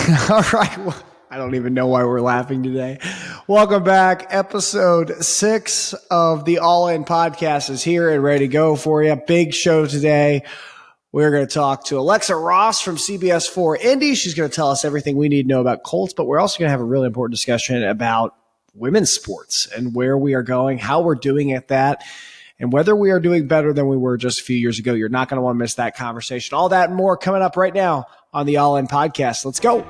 All right. Well, I don't even know why we're laughing today. Welcome back. Episode 6 of the All In podcast is here and ready to go for you. Big show today. We're going to talk to Alexa Ross from CBS 4 Indy. She's going to tell us everything we need to know about Colts, but we're also going to have a really important discussion about women's sports and where we are going, how we're doing at that, and whether we are doing better than we were just a few years ago. You're not going to want to miss that conversation. All that and more coming up right now on the All In podcast. Let's go.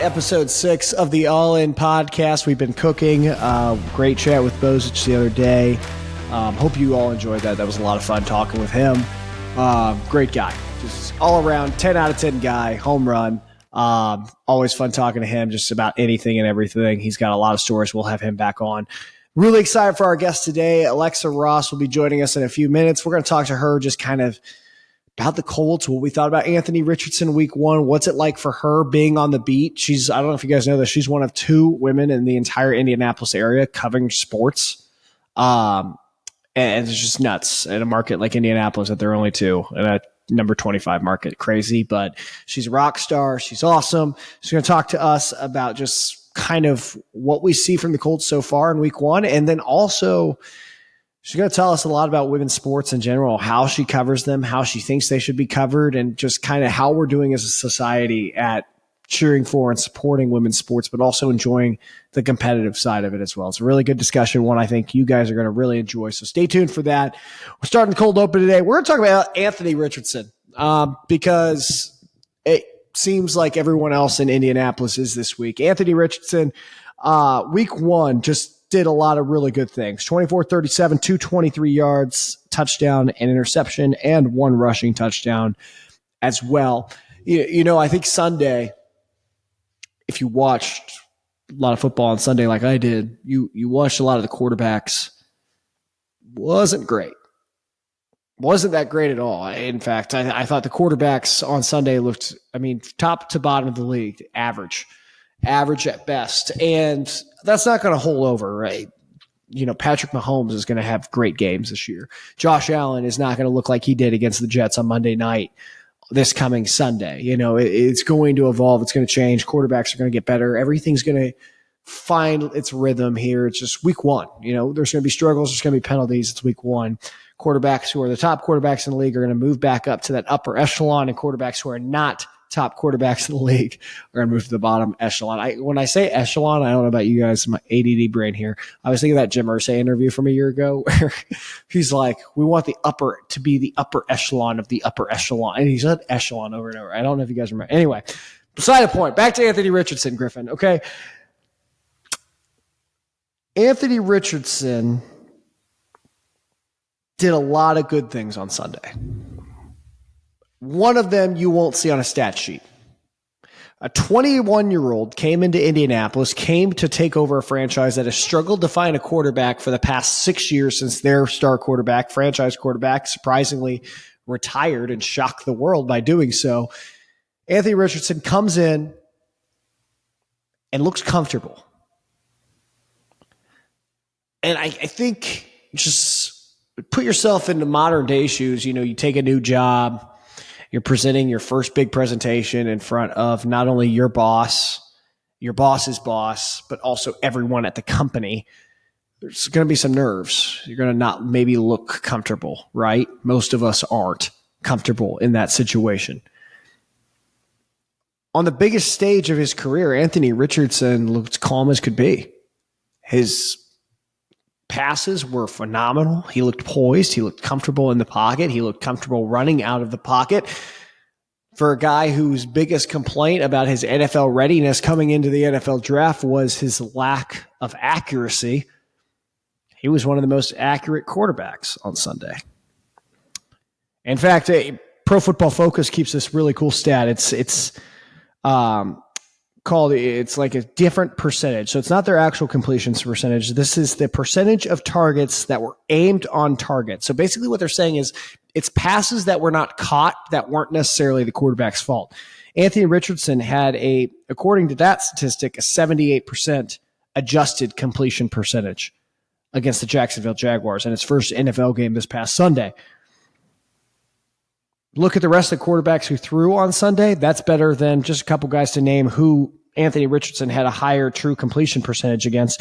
Episode 6 of the All In podcast. We've been cooking. Great chat with Bozich the other day. Hope you all enjoyed that. That was a lot of fun talking with him. Great guy. Just all around 10 out of 10 guy. Home run. Always fun talking to him just about anything and everything. He's got a lot of stories. We'll have him back on. Really excited for our guest today. Alexa Ross will be joining us in a few minutes. We're going to talk to her just kind of about the Colts, what we thought about Anthony Richardson week 1. What's it like for her being on the beat? I don't know if you guys know this, she's one of 2 women in the entire Indianapolis area covering sports. And it's just nuts in a market like Indianapolis that there are only 2 in a number 25 market. Crazy, but she's a rock star. She's awesome. She's going to talk to us about just kind of what we see from the Colts so far in week 1. And then also she's going to tell us a lot about women's sports in general, how she covers them, how she thinks they should be covered, and just kind of how we're doing as a society at cheering for and supporting women's sports, but also enjoying the competitive side of it as well. It's a really good discussion, one I think you guys are going to really enjoy. So stay tuned for that. We're starting the cold open today. We're going to talk about Anthony Richardson because it seems like everyone else in Indianapolis is this week. Anthony Richardson, week 1, just did a lot of really good things. 24-37, 223 yards, touchdown, and interception, and 1 rushing touchdown as well. You know, I think Sunday, if you watched a lot of football on Sunday like I did, you watched a lot of the quarterbacks. Wasn't great. Wasn't that great at all. In fact, I thought the quarterbacks on Sunday looked, top to bottom of the league, average at best. And that's not going to hold over, right? You know, Patrick Mahomes is going to have great games this year. Josh Allen is not going to look like he did against the Jets on Monday night this coming Sunday. You know, it's going to evolve. It's going to change. Quarterbacks are going to get better. Everything's going to find its rhythm here. It's just week 1. You know, there's going to be struggles. There's going to be penalties. It's week 1. Quarterbacks who are the top quarterbacks in the league are going to move back up to that upper echelon, and quarterbacks who are not top quarterbacks in the league are going to move to the bottom echelon. When I say echelon, I don't know about you guys, my ADD brain here. I was thinking of that Jim Irsay interview from a year ago where he's like, we want the upper to be the upper echelon of the upper echelon. And he said echelon over and over. I don't know if you guys remember. Anyway, beside the point, back to Anthony Richardson, Griffin. Okay. Anthony Richardson did a lot of good things on Sunday. One of them you won't see on a stat sheet. A 21-year-old came into Indianapolis, came to take over a franchise that has struggled to find a quarterback for the past 6 years since their star quarterback, franchise quarterback, surprisingly retired and shocked the world by doing so. Anthony Richardson comes in and looks comfortable. And I think just put yourself into modern day shoes. You know, you take a new job. You're presenting your first big presentation in front of not only your boss, your boss's boss, but also everyone at the company. There's going to be some nerves. You're going to not maybe look comfortable, right? Most of us aren't comfortable in that situation. On the biggest stage of his career, Anthony Richardson looked calm as could be. His passes were phenomenal. He looked poised. He looked comfortable in the pocket. He looked comfortable running out of the pocket. For a guy whose biggest complaint about his NFL readiness coming into the NFL draft was his lack of accuracy, he was one of the most accurate quarterbacks on Sunday. In fact, Pro Football Focus keeps this really cool stat. It's it's like a different percentage. So it's not their actual completions percentage. This is the percentage of targets that were aimed on target. So basically what they're saying is it's passes that were not caught that weren't necessarily the quarterback's fault. Anthony Richardson had according to that statistic, a 78% adjusted completion percentage against the Jacksonville Jaguars in his first NFL game this past Sunday. Look at the rest of the quarterbacks who threw on Sunday. That's better than just a couple guys to name who Anthony Richardson had a higher true completion percentage against.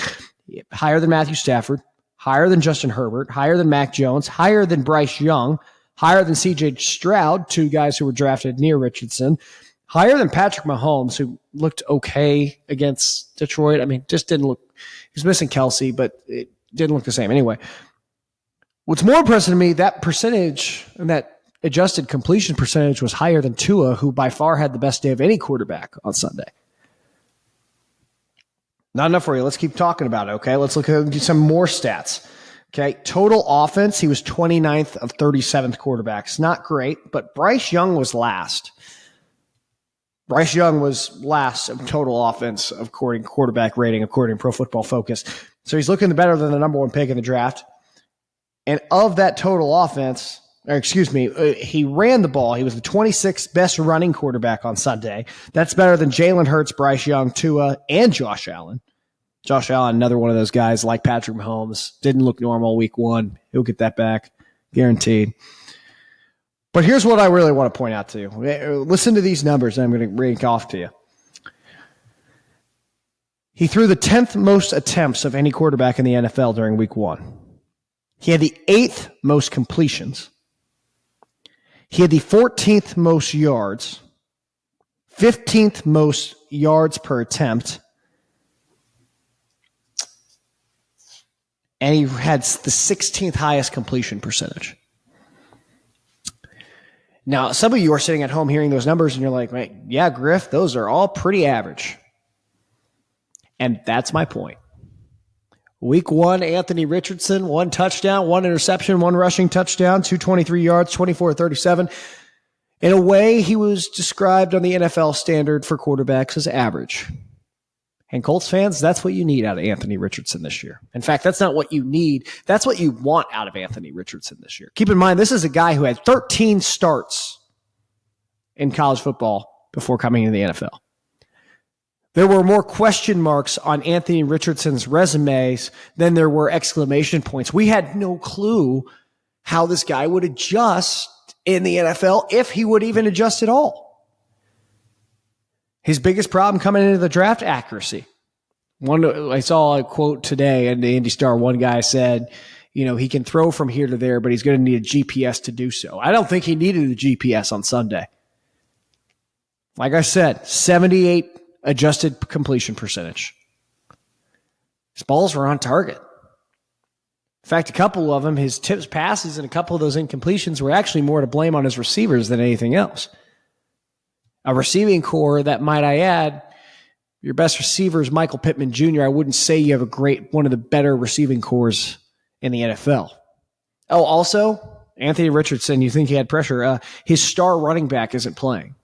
Higher than Matthew Stafford, higher than Justin Herbert, higher than Mac Jones, higher than Bryce Young, higher than C.J. Stroud, two guys who were drafted near Richardson, higher than Patrick Mahomes, who looked okay against Detroit. I mean, just didn't look – he was missing Kelsey, but it didn't look the same. Anyway, what's more impressive to me, that percentage and that adjusted completion percentage was higher than Tua, who by far had the best day of any quarterback on Sunday. Not enough for you. Let's keep talking about it, okay? Let's look at some more stats. Okay, total offense, he was 29th of 37th quarterbacks. Not great, but Bryce Young was last. Bryce Young was last of total offense according to quarterback rating, according to Pro Football Focus. So he's looking better than the number one pick in the draft. And of that total offense, he ran the ball. He was the 26th best running quarterback on Sunday. That's better than Jalen Hurts, Bryce Young, Tua, and Josh Allen. Josh Allen, another one of those guys like Patrick Mahomes, didn't look normal week one. He'll get that back, guaranteed. But here's what I really want to point out to you. Listen to these numbers, and I'm going to rank off to you. He threw the 10th most attempts of any quarterback in the NFL during week one. He had the 8th most completions. He had the 14th most yards, 15th most yards per attempt, and he had the 16th highest completion percentage. Now, some of you are sitting at home hearing those numbers, and you're like, right, yeah, Griff, those are all pretty average. And that's my point. Week one, Anthony Richardson, 1 touchdown, 1 interception, 1 rushing touchdown, 223 yards, 24-37. In a way, he was described on the NFL standard for quarterbacks as average. And Colts fans, that's what you need out of Anthony Richardson this year. In fact, that's not what you need. That's what you want out of Anthony Richardson this year. Keep in mind, this is a guy who had 13 starts in college football before coming into the NFL. There were more question marks on Anthony Richardson's resumes than there were exclamation points. We had no clue how this guy would adjust in the NFL, if he would even adjust at all. His biggest problem coming into the draft, accuracy. I saw a quote today in the Indy Star. One guy said, he can throw from here to there, but he's going to need a GPS to do so. I don't think he needed a GPS on Sunday. Like I said, 78 adjusted completion percentage. His balls were on target. In fact, a couple of them, his tips, passes, and a couple of those incompletions were actually more to blame on his receivers than anything else. A receiving core that, might I add, your best receiver is Michael Pittman Jr. I wouldn't say you have one of the better receiving cores in the NFL. Oh, also, Anthony Richardson, you think he had pressure. His star running back isn't playing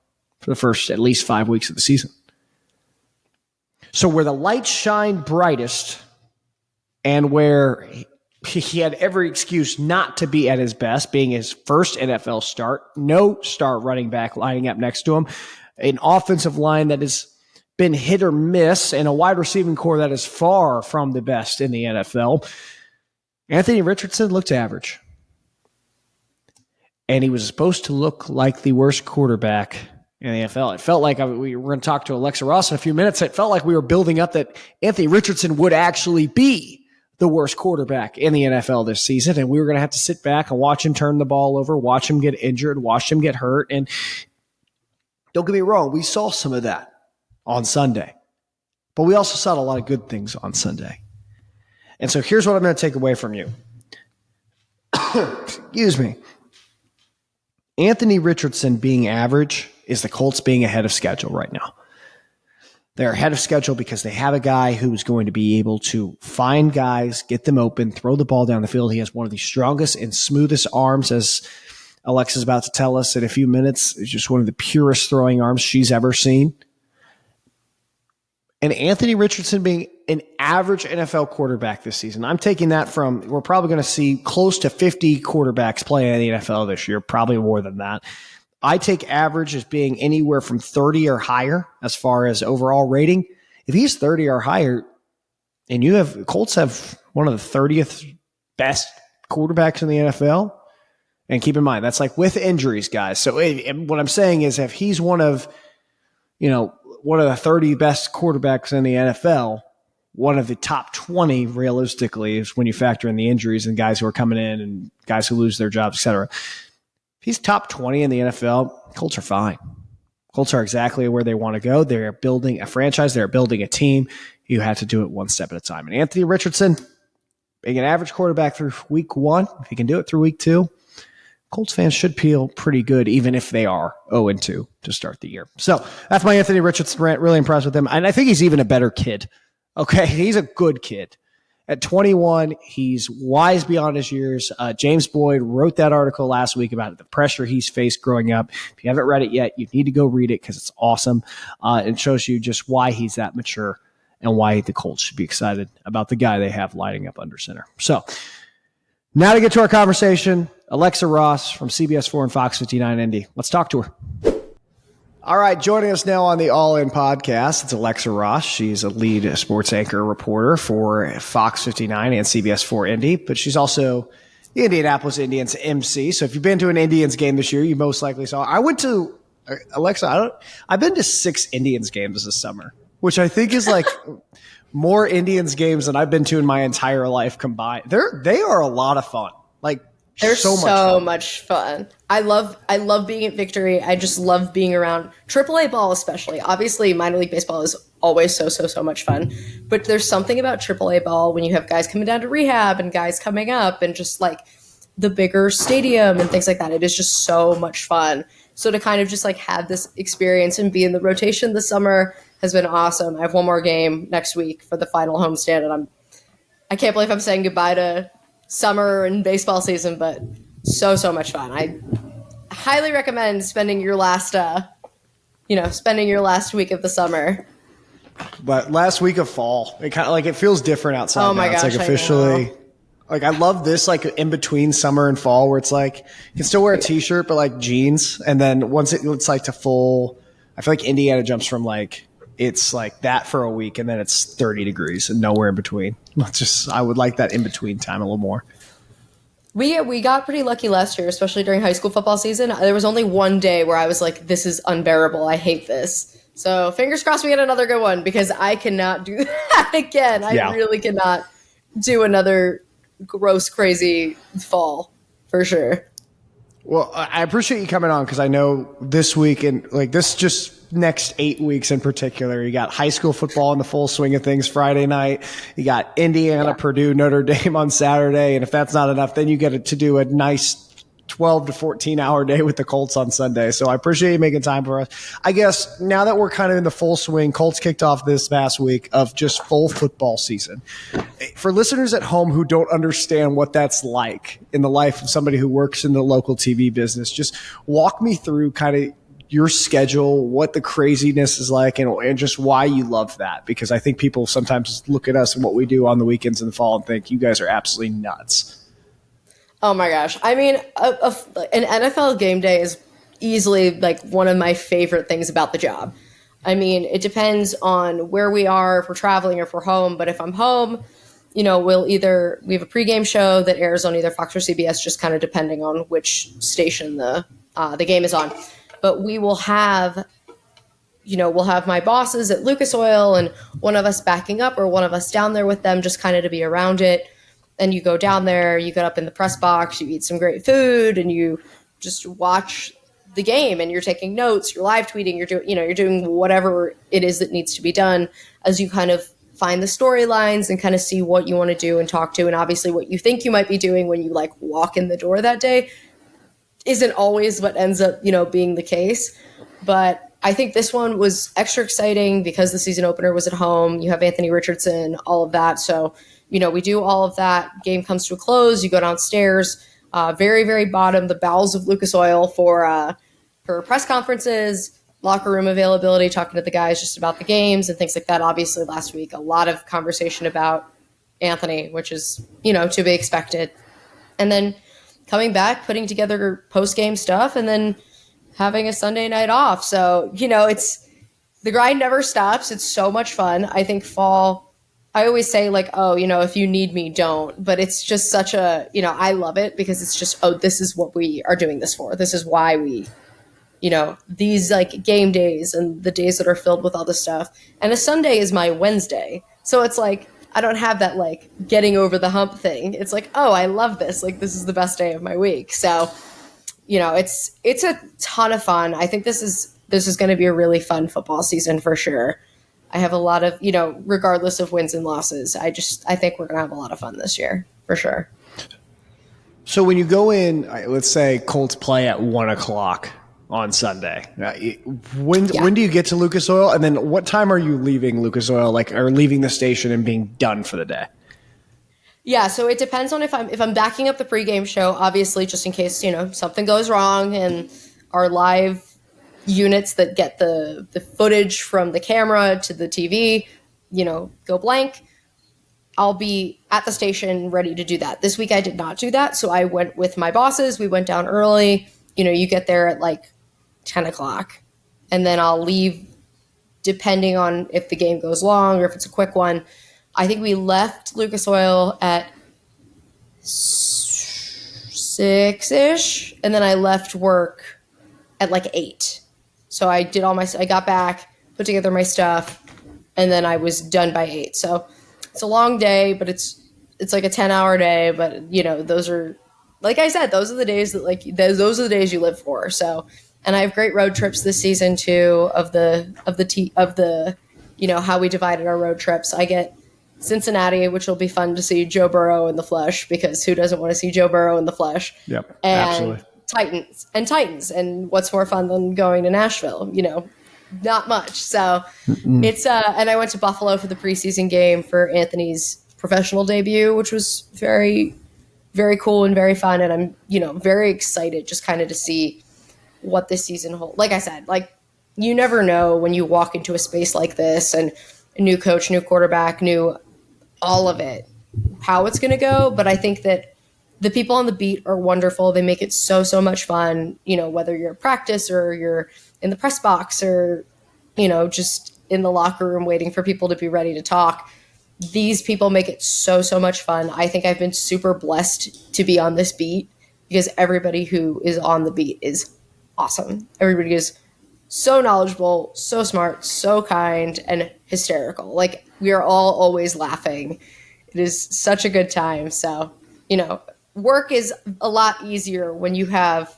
for the first at least 5 weeks of the season. So where the lights shine brightest and where he had every excuse not to be at his best, being his first NFL start, no star running back lining up next to him, an offensive line that has been hit or miss, and a wide receiving core that is far from the best in the NFL, Anthony Richardson looked average. And he was supposed to look like the worst quarterback in the NFL. It felt like we were going to talk to Alexa Ross in a few minutes. It felt like we were building up that Anthony Richardson would actually be the worst quarterback in the NFL this season, and we were going to have to sit back and watch him turn the ball over, watch him get injured, watch him get hurt. And don't get me wrong, we saw some of that on Sunday, but we also saw a lot of good things on Sunday. And so here's what I'm going to take away from you. Excuse me. Anthony Richardson being average is the Colts being ahead of schedule right now. They're ahead of schedule because they have a guy who is going to be able to find guys, get them open, throw the ball down the field. He has one of the strongest and smoothest arms, as Alexa's about to tell us in a few minutes. It's just one of the purest throwing arms she's ever seen. and Anthony Richardson being an average NFL quarterback this season. I'm taking that from, we're probably going to see close to 50 quarterbacks play in the NFL this year, probably more than that. I take average as being anywhere from 30 or higher as far as overall rating. If he's 30 or higher, and Colts have one of the 30th best quarterbacks in the NFL, and keep in mind, that's like with injuries, guys. So what I'm saying is if he's one of the 30 best quarterbacks in the NFL, one of the top 20 realistically is when you factor in the injuries and guys who are coming in and guys who lose their jobs, et cetera. If he's top 20 in the NFL, Colts are fine. Colts are exactly where they want to go. They're building a franchise. They're building a team. You have to do it one step at a time. And Anthony Richardson, being an average quarterback through week 1, if he can do it through week 2, Colts fans should feel pretty good, even if they are 0-2 to start the year. So that's my Anthony Richardson rant. Really impressed with him. And I think he's even a better kid. Okay, he's a good kid. At 21, he's wise beyond his years. James Boyd wrote that article last week about the pressure he's faced growing up. If you haven't read it yet, you need to go read it because it's awesome. It shows you just why he's that mature and why the Colts should be excited about the guy they have lighting up under center. So now to get to our conversation, Alexa Ross from CBS 4 and Fox 59 Indy. Let's talk to her. All right, joining us now on the All In podcast, it's Alexa Ross. She's a lead sports anchor reporter for Fox 59 and CBS 4 Indy, but she's also the Indianapolis Indians MC. So if you've been to an Indians game this year, you most likely saw. I've been to 6 Indians games this summer, which I think is like more Indians games than I've been to in my entire life combined. They are a lot of fun. They're so much fun. I love being at Victory. I just love being around AAA ball, especially. Obviously, minor league baseball is always so much fun. But there's something about AAA ball when you have guys coming down to rehab and guys coming up and just like the bigger stadium and things like that. It is just so much fun. So to kind of just like have this experience and be in the rotation this summer has been awesome. I have one more game next week for the final homestand, and I can't believe I'm saying goodbye to summer and baseball season, but so much fun. I highly recommend spending your last week of the summer. But last week of fall, it kind of like it feels different outside. Oh my gosh, it's like officially. I love this like in between summer and fall where it's like you can still wear a t-shirt but like jeans, and then once it's like to full, I feel like Indiana jumps from like it's like that for a week and then it's 30 degrees and nowhere in between. I would like that in between time a little more. We got pretty lucky last year, especially during high school football season. There was only one day where I was like, this is unbearable. I hate this. So fingers crossed we get another good one because I cannot do that again. I really cannot do another gross, crazy fall for sure. Well, I appreciate you coming on because I know this week and like this just next 8 weeks in particular, you got high school football in the full swing of things Friday night. You got Indiana, Purdue, Notre Dame on Saturday. And if that's not enough, then you get to do a nice 12 to 14 hour day with the Colts on Sunday. So I appreciate you making time for us. I guess now that we're kind of in the full swing, Colts kicked off this past week of just full football season. For listeners at home who don't understand what that's like in the life of somebody who works in the local TV business, just walk me through kind of your schedule, what the craziness is like, and just why you love that. Because I think people sometimes look at us and what we do on the weekends in the fall and think you guys are absolutely nuts. Oh my gosh. I mean, an NFL game day is easily like one of my favorite things about the job. I mean, it depends on where we are, if we're traveling or if we're home. But if I'm home, we have a pregame show that airs on either Fox or CBS, just kind of depending on which station the game is on. But we will have, we'll have my bosses at Lucas Oil and one of us backing up or one of us down there with them just kind of to be around it. And you go down there, you get up in the press box, you eat some great food, and you just watch the game and you're taking notes, you're live tweeting, you're doing whatever it is that needs to be done as you kind of find the storylines and kind of see what you want to do and talk to. And obviously what you think you might be doing when you like walk in the door that day isn't always what ends up, being the case. But I think this one was extra exciting because the season opener was at home. You have Anthony Richardson, all of that. So, we do all of that. Game comes to a close. You go downstairs, very, very bottom, the bowels of Lucas Oil for press conferences. locker room availability, talking to the guys just about the games and things like that. Obviously, last week, a lot of conversation about Anthony, which is, to be expected. And then coming back, putting together post-game stuff, and then having a Sunday night off. So, it's the grind never stops. It's so much fun. I think fall, I always say like, oh, if you need me, don't. But it's just such a, I love it because it's just, oh, this is what we are doing this for. This is why we, these like game days and the days that are filled with all this stuff. And a Sunday is my Wednesday. So it's like, I don't have that like getting over the hump thing. It's like, oh, I love this. Like, this is the best day of my week. So, it's a ton of fun. I think this is going to be a really fun football season for sure. I have a lot of, regardless of wins and losses, I think we're going to have a lot of fun this year for sure. So when you go in, let's say Colts play at 1:00 on Sunday, when do you get to Lucas Oil? And then what time are you leaving Lucas Oil, or leaving the station and being done for the day? Yeah, so it depends on if I'm backing up the pregame show, obviously, just in case, something goes wrong and our live units that get the footage from the camera to the TV, go blank. I'll be at the station ready to do that. This week I did not do that, so I went with my bosses. We went down early. You get there at like 10:00, and then I'll leave depending on if the game goes long or if it's a quick one. I think we left Lucas Oil at 6-ish, and then I left work at like 8. So I did I got back, put together my stuff, and then I was done by 8. So it's a long day, but it's like a 10-hour day. But those are, like I said, those are the days that those are the days you live for. So, and I have great road trips this season too. Of the how we divided our road trips. I get Cincinnati, which will be fun to see Joe Burrow in the flesh, because who doesn't want to see Joe Burrow in the flesh? Yep, and absolutely. Titans. And what's more fun than going to Nashville? Not much. So it's and I went to Buffalo for the preseason game for Anthony's professional debut, which was very, very cool and very fun. And I'm, very excited just kind of to see what this season holds. Like I said, you never know when you walk into a space like this, and a new coach, new quarterback, new all of it, how it's going to go. But I think that the people on the beat are wonderful. They make it so, so much fun, whether you're at practice or you're in the press box or, just in the locker room waiting for people to be ready to talk. These people make it so, so much fun. I think I've been super blessed to be on this beat because everybody who is on the beat is awesome. Everybody is so knowledgeable, so smart, so kind, and hysterical. We are all always laughing. It is such a good time. So, work is a lot easier when you have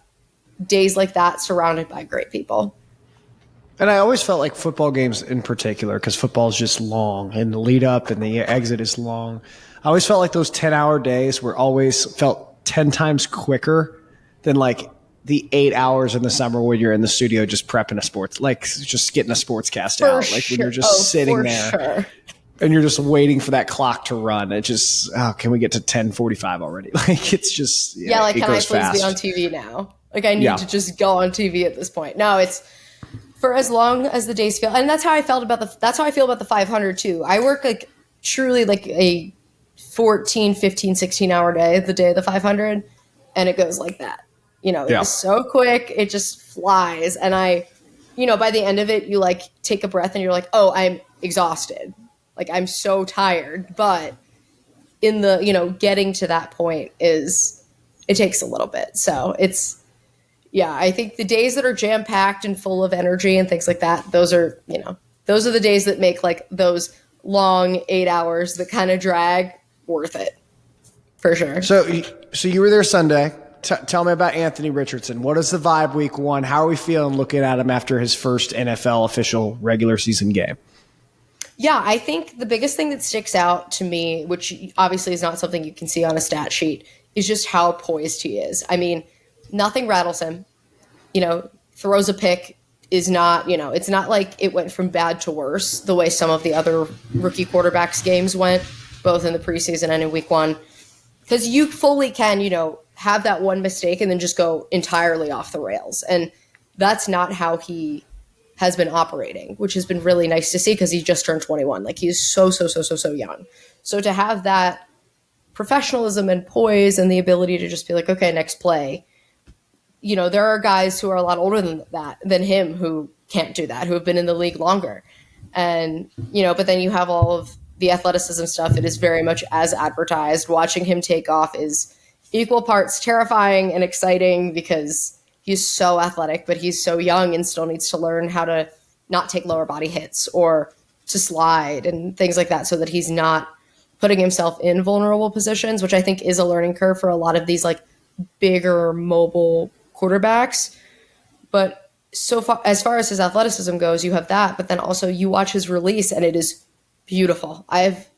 days like that surrounded by great people. And I always felt like football games in particular, because football is just long and the lead up and the exit is long. I always felt like those 10-hour days were always felt 10 times quicker than the 8 hours in the summer when you're in the studio just prepping a sports, just getting a sports cast out. When you're just sitting there and you're just waiting for that clock to run. It just, can we get to 10:45 already? It's just, can I please be on TV now? I need to just go on TV at this point. No, it's for as long as the days feel. And that's how I feel about the 500 too. I work truly a 14, 15, 16 hour day, the day of the 500. And it goes like that. It's so quick. It just flies. And I, by the end of it, you take a breath and you're like, oh, I'm exhausted. I'm so tired. But in the, getting to that point it takes a little bit. So I think the days that are jam packed and full of energy and things like that, those are the days that make those long 8 hours that kind of drag worth it for sure. So you were there Sunday. Tell me about Anthony Richardson. What is the vibe week 1? How are we feeling looking at him after his first NFL official regular season game? Yeah, I think the biggest thing that sticks out to me, which obviously is not something you can see on a stat sheet, is just how poised he is. I mean, nothing rattles him. Throws a pick is not, it's not like it went from bad to worse the way some of the other rookie quarterbacks games went, both in the preseason and in week 1. Because you fully can, have that one mistake and then just go entirely off the rails. And that's not how he has been operating, which has been really nice to see because he just turned 21. Like he's so young. So to have that professionalism and poise and the ability to just be like, okay, next play. There are guys who are a lot older than him who can't do that, who have been in the league longer. And, but then you have all of the athleticism stuff. It is very much as advertised. Watching him take off is equal parts terrifying and exciting because he's so athletic, but he's so young and still needs to learn how to not take lower body hits or to slide and things like that so that he's not putting himself in vulnerable positions, which I think is a learning curve for a lot of these like bigger mobile quarterbacks. But as far as his athleticism goes, you have that, but then also you watch his release and it is beautiful. I've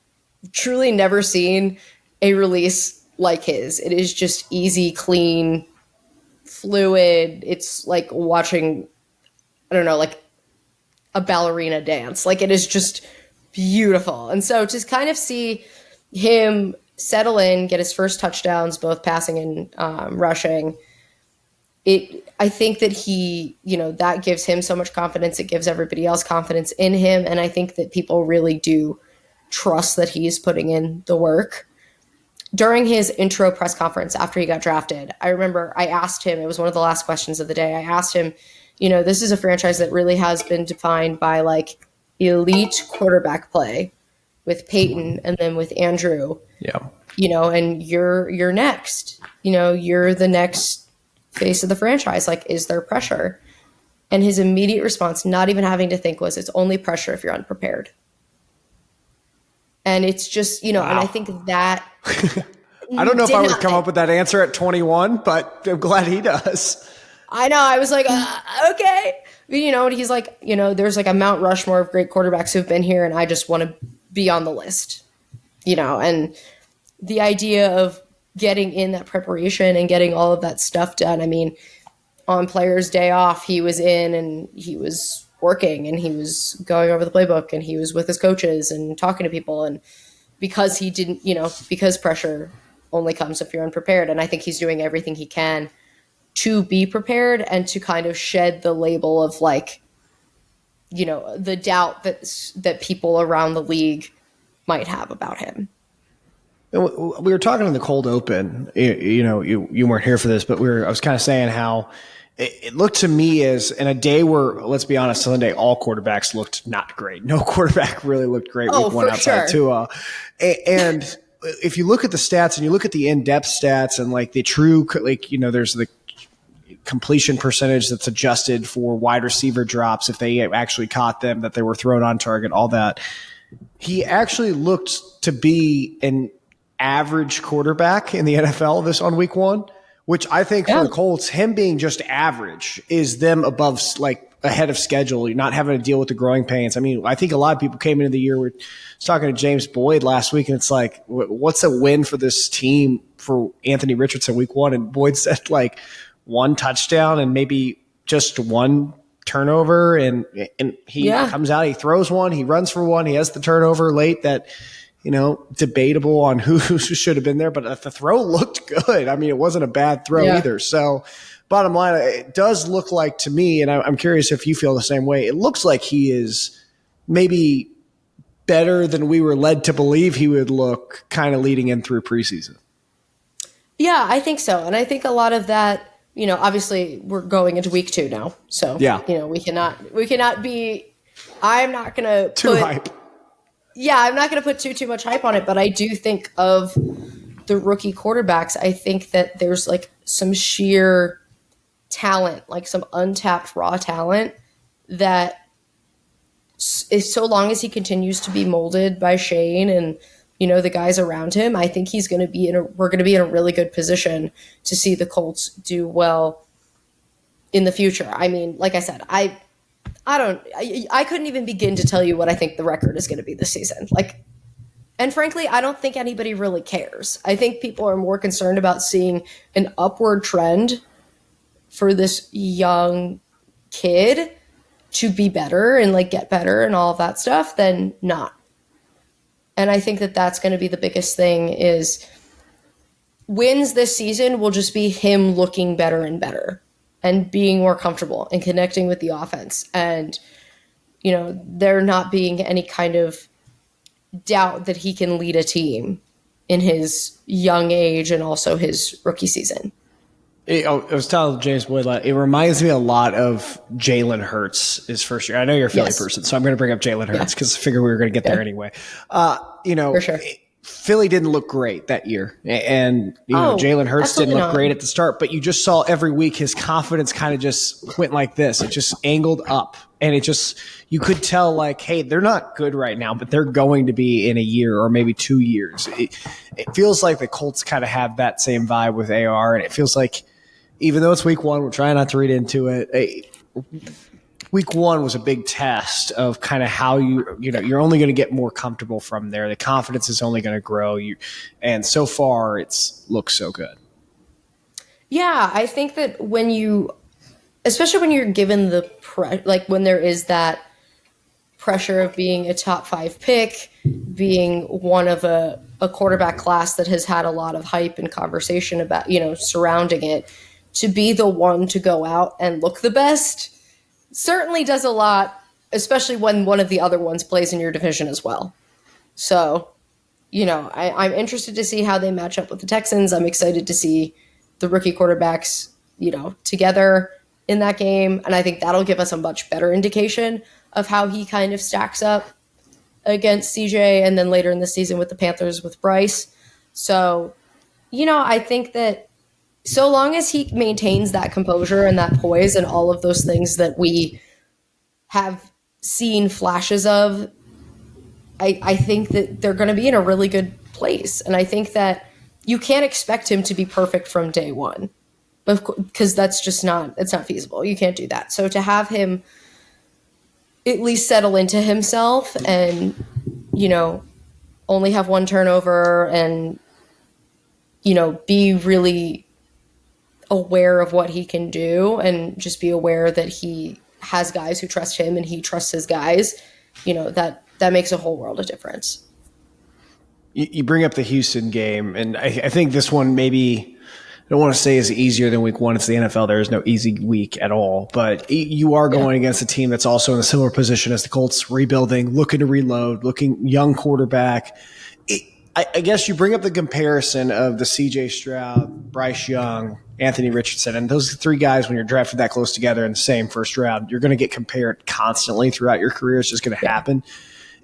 truly never seen a release like his. It is just easy, clean, fluid. It's like watching, I don't know, like a ballerina dance. Like it is just beautiful. And so to kind of see him settle in, get his first touchdowns, both passing and rushing, I think that that gives him so much confidence. It gives everybody else confidence in him. And I think that people really do trust that he's putting in the work. During his intro press conference after he got drafted, I remember I asked him, it was one of the last questions of the day. I asked him, this is a franchise that really has been defined by like elite quarterback play with Peyton and then with Andrew. Yeah. And you're next. You're the next face of the franchise. Like, is there pressure? And his immediate response, not even having to think, was, it's only pressure if you're unprepared. And it's just, wow. And I think that I don't know if I would come up with that answer at 21, but I'm glad he does. I know. I was like, okay. And he's like, there's like a Mount Rushmore of great quarterbacks who've been here and I just want to be on the list, and the idea of getting in that preparation and getting all of that stuff done. I mean, on Players' Day Off, he was in and he was working and he was going over the playbook and he was with his coaches and talking to people. And because he didn't, because pressure only comes if you're unprepared. And I think he's doing everything he can to be prepared and to kind of shed the label of like, the doubt that people around the league might have about him. We were talking in the cold open, you weren't here for this, but I was kind of saying how it looked to me as in a day where, let's be honest, Sunday, all quarterbacks looked not great. No quarterback really looked great week one outside Tua. And if you look at the stats and you look at the in-depth stats and like the true, there's the completion percentage that's adjusted for wide receiver drops, if they actually caught them, that they were thrown on target, all that. He actually looked to be an average quarterback in the NFL on week one, which I think for the Colts, him being just average is them above, like ahead of schedule. You're not having to deal with the growing pains. I mean, I think a lot of people came into the year. I was talking to James Boyd last week and it's like, what's a win for this team for Anthony Richardson week one? And Boyd said like one touchdown and maybe just one turnover. And he comes out, he throws one, he runs for one. He has the turnover late that, debatable on who should have been there, but the throw looked good. I mean, it wasn't a bad throw either. So bottom line, it does look like to me, and I'm curious if you feel the same way, it looks like he is maybe better than we were led to believe he would look kind of leading in through preseason. Yeah, I think so. And I think a lot of that, obviously we're going into week 2 now. So, we cannot be, I'm not going to too hype. Yeah, I'm not going to put too much hype on it, but I do think of the rookie quarterbacks. I think that there's like some sheer talent, like some untapped raw talent that is, so long as he continues to be molded by Shane and, the guys around him, I think we're going to be in a really good position to see the Colts do well in the future. I mean, like I said, I couldn't even begin to tell you what I think the record is going to be this season. And frankly, I don't think anybody really cares. I think people are more concerned about seeing an upward trend for this young kid to be better and like get better and all of that stuff than not. And I think that that's going to be the biggest thing is wins this season will just be him looking better and better. and being more comfortable and connecting with the offense. And, there not being any kind of doubt that he can lead a team in his young age and also his rookie season. I was telling James Boyd, it reminds me a lot of Jalen Hurts his first year. I know you're a Philly person, so I'm going to bring up Jalen Hurts because I figured we were going to get there anyway. For sure. Philly didn't look great that year, and Jalen Hurts didn't look great at the start. But you just saw every week his confidence kind of just went like this. It just angled up, and you could tell hey, they're not good right now, but they're going to be in a year or maybe 2 years. It feels like the Colts kind of have that same vibe with AR, and it feels like even though it's week one, we're trying not to read into it. Week one was a big test of kind of how you're only going to get more comfortable from there. The confidence is only going to grow. And so far, looks so good. Yeah, I think that especially when you're given when there is that pressure of being a top 5 pick, being one of a quarterback class that has had a lot of hype and conversation about, surrounding it, to be the one to go out and look the best certainly does a lot, especially when one of the other ones plays in your division as well. So, I'm interested to see how they match up with the Texans. I'm excited to see the rookie quarterbacks, together in that game. And I think that'll give us a much better indication of how he kind of stacks up against CJ and then later in the season with the Panthers with Bryce. So, I think that so long as he maintains that composure and that poise and all of those things that we have seen flashes of, I think that they're going to be in a really good place. And I think that you can't expect him to be perfect from day one, because that's just it's not feasible. You can't do that. So to have him at least settle into himself and, only have one turnover and, be really aware of what he can do and just be aware that he has guys who trust him and he trusts his guys, that makes a whole world of difference. You bring up the Houston game, and I think this one maybe, I don't want to say is easier than week one. It's the NFL. There is no easy week at all, but you are going against a team that's also in a similar position as the Colts, rebuilding, looking to reload, looking young quarterback. I guess you bring up the comparison of the C.J. Stroud, Bryce Young, Anthony Richardson, and those 3 guys, when you're drafted that close together in the same first round, you're going to get compared constantly throughout your career. It's just going to happen.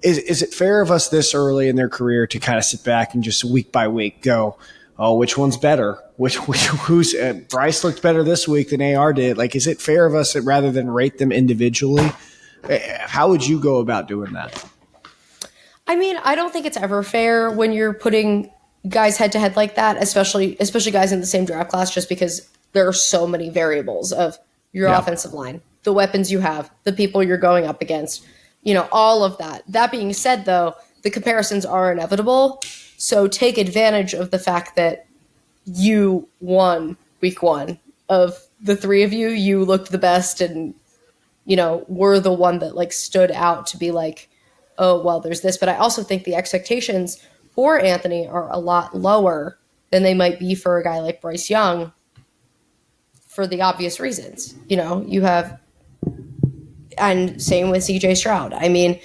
Is it fair of us this early in their career to kind of sit back and just week by week go, oh, which one's better? Who's Bryce looked better this week than AR did? Is it fair of us rather than rate them individually? How would you go about doing that? I mean, I don't think it's ever fair when you're putting guys head to head like that, especially guys in the same draft class, just because there are so many variables of your offensive line, the weapons you have, the people you're going up against, all of that. That being said, though, the comparisons are inevitable. So take advantage of the fact that you won week one. Of the 3 of you, you looked the best and, were the one that stood out to be oh, well, there's this. But I also think the expectations for Anthony are a lot lower than they might be for a guy like Bryce Young for the obvious reasons. You have, and same with CJ Stroud. I mean,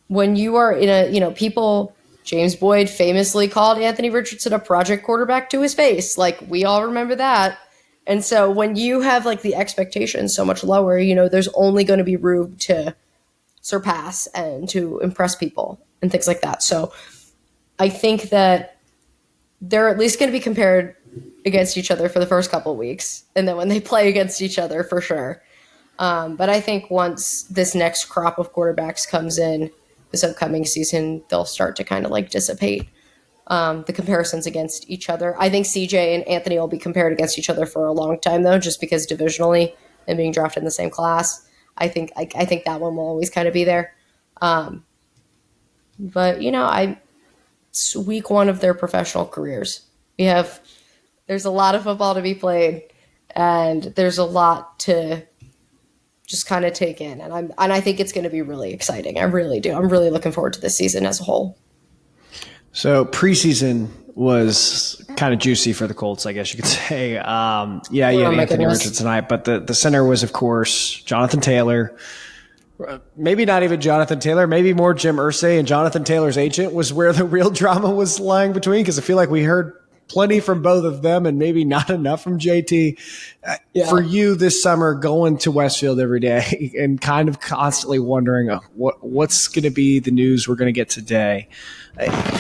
when you are in a, James Boyd famously called Anthony Richardson a project quarterback to his face. We all remember that. And so when you have the expectations so much lower, there's only going to be room to surpass and to impress people and things like that. So I think that they're at least going to be compared against each other for the first couple of weeks. And then when they play against each other, for sure. But I think once this next crop of quarterbacks comes in this upcoming season, they'll start to kind of dissipate the comparisons against each other. I think CJ and Anthony will be compared against each other for a long time, though, just because divisionally and being drafted in the same class. I think that one will always kind of be there. But, it's week one of their professional careers. There's a lot of football to be played, and there's a lot to just kind of take in. And I think it's going to be really exciting. I really do. I'm really looking forward to this season as a whole. So preseason was kind of juicy for the Colts, I guess you could say. You had Anthony Richardson tonight, but the center was, of course, Jonathan Taylor. Maybe not even Jonathan Taylor, maybe more Jim Irsay and Jonathan Taylor's agent was where the real drama was lying between, because I feel like we heard plenty from both of them and maybe not enough from JT. For you this summer, going to Westfield every day and kind of constantly wondering what's going to be the news we're going to get today.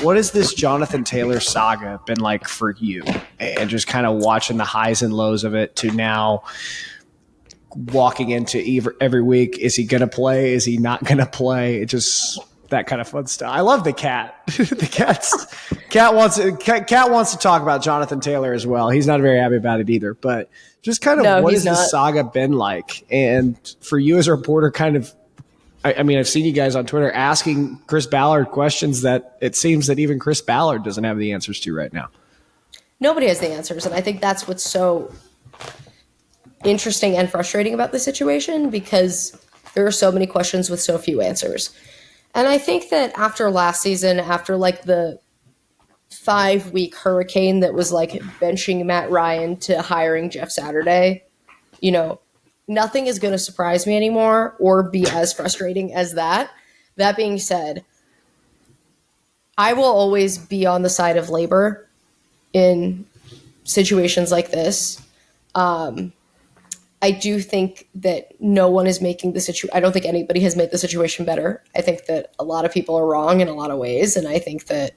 What has this Jonathan Taylor saga been like for you? And just kind of watching the highs and lows of it to now walking into every week. Is he going to play? Is he not going to play? It just that kind of fun stuff. I love the cat. Cat wants to talk about Jonathan Taylor as well. He's not very happy about it either. But just kind of what has this saga been like? And for you as a reporter, kind of, I mean, I've seen you guys on Twitter asking Chris Ballard questions that it seems that even Chris Ballard doesn't have the answers to right now. Nobody has the answers, and I think that's what's so interesting and frustrating about the situation, because there are so many questions with so few answers. And I think that after last season, after like the 5-week hurricane that was like benching Matt Ryan to hiring Jeff Saturday, nothing is going to surprise me anymore or be as frustrating as that. That being said, I will always be on the side of labor in situations like this. I do think that no one is making the situation. I don't think anybody has made the situation better. I think that a lot of people are wrong in a lot of ways. And I think that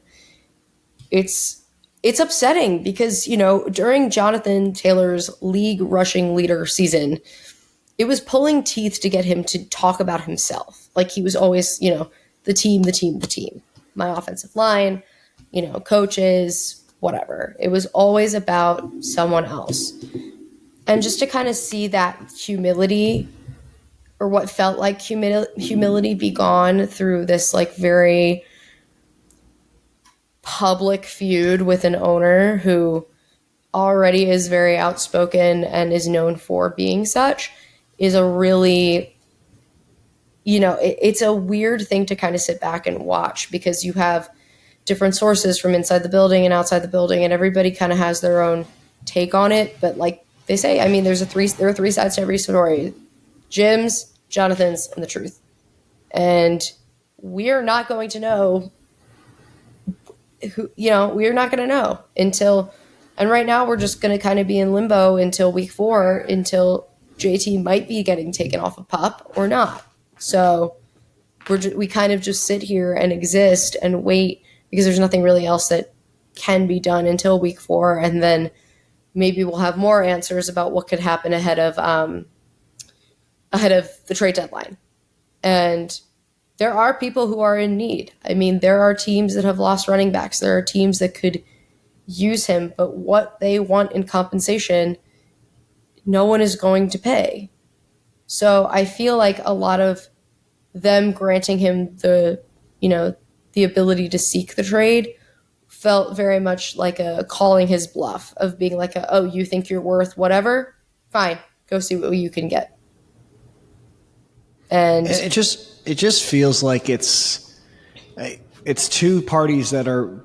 it's upsetting because, during Jonathan Taylor's league rushing leader season, it was pulling teeth to get him to talk about himself. Like he was always, the team, my offensive line, coaches, whatever. It was always about someone else. And just to kind of see that humility, or what felt like humility, be gone through this like very public feud with an owner who already is very outspoken and is known for being such, is a really, it's a weird thing to kind of sit back and watch, because you have different sources from inside the building and outside the building, and everybody kind of has their own take on it. But like they say, I mean, there are 3 sides to every story: Jim's, Jonathan's, and the truth. And we're not going to know we're not going to know until, and right now we're just going to kind of be in limbo until week 4, until JT might be getting taken off of PUP or not. So we kind of just sit here and exist and wait, because there's nothing really else that can be done until week 4. And then maybe we'll have more answers about what could happen ahead of the trade deadline. And there are people who are in need. I mean, there are teams that have lost running backs. There are teams that could use him, but what they want in compensation, no one is going to pay. So I feel like a lot of them granting him the ability to seek the trade felt very much like a calling his bluff, of being like, oh, you think you're worth whatever? Fine, go see what you can get. And it just feels like it's two parties that are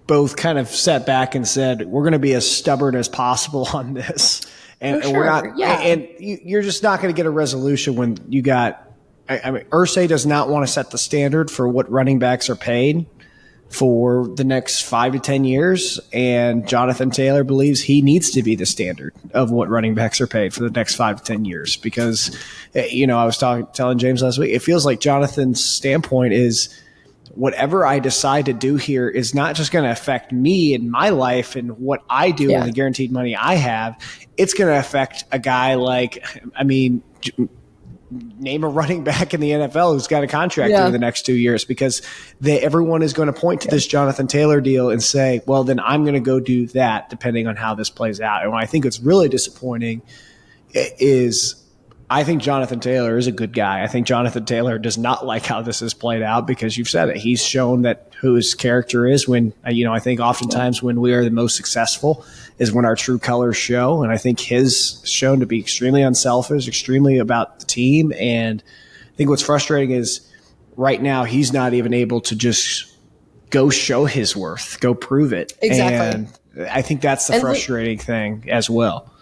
both kind of set back and said, we're going to be as stubborn as possible on this. And we're not, and you're just not going to get a resolution when you got, I mean, Irsay does not want to set the standard for what running backs are paid for the next 5 to 10 years. And Jonathan Taylor believes he needs to be the standard of what running backs are paid for the next 5 to 10 years. Because, I was telling James last week, it feels like Jonathan's standpoint is, whatever I decide to do here is not just going to affect me and my life and what I do and the guaranteed money I have. It's going to affect a guy like, name a running back in the NFL who's got a contract over the next 2 years, because everyone is going to point to this Jonathan Taylor deal and say, well, then I'm going to go do that depending on how this plays out. And what I think it's really disappointing is, I think Jonathan Taylor is a good guy. I think Jonathan Taylor does not like how this has played out, because you've said it. He's shown that who his character is when, I think oftentimes when we are the most successful is when our true colors show. And I think his shown to be extremely unselfish, extremely about the team. And I think what's frustrating is right now he's not even able to just go show his worth, go prove it. Exactly. And I think that's the frustrating thing as well.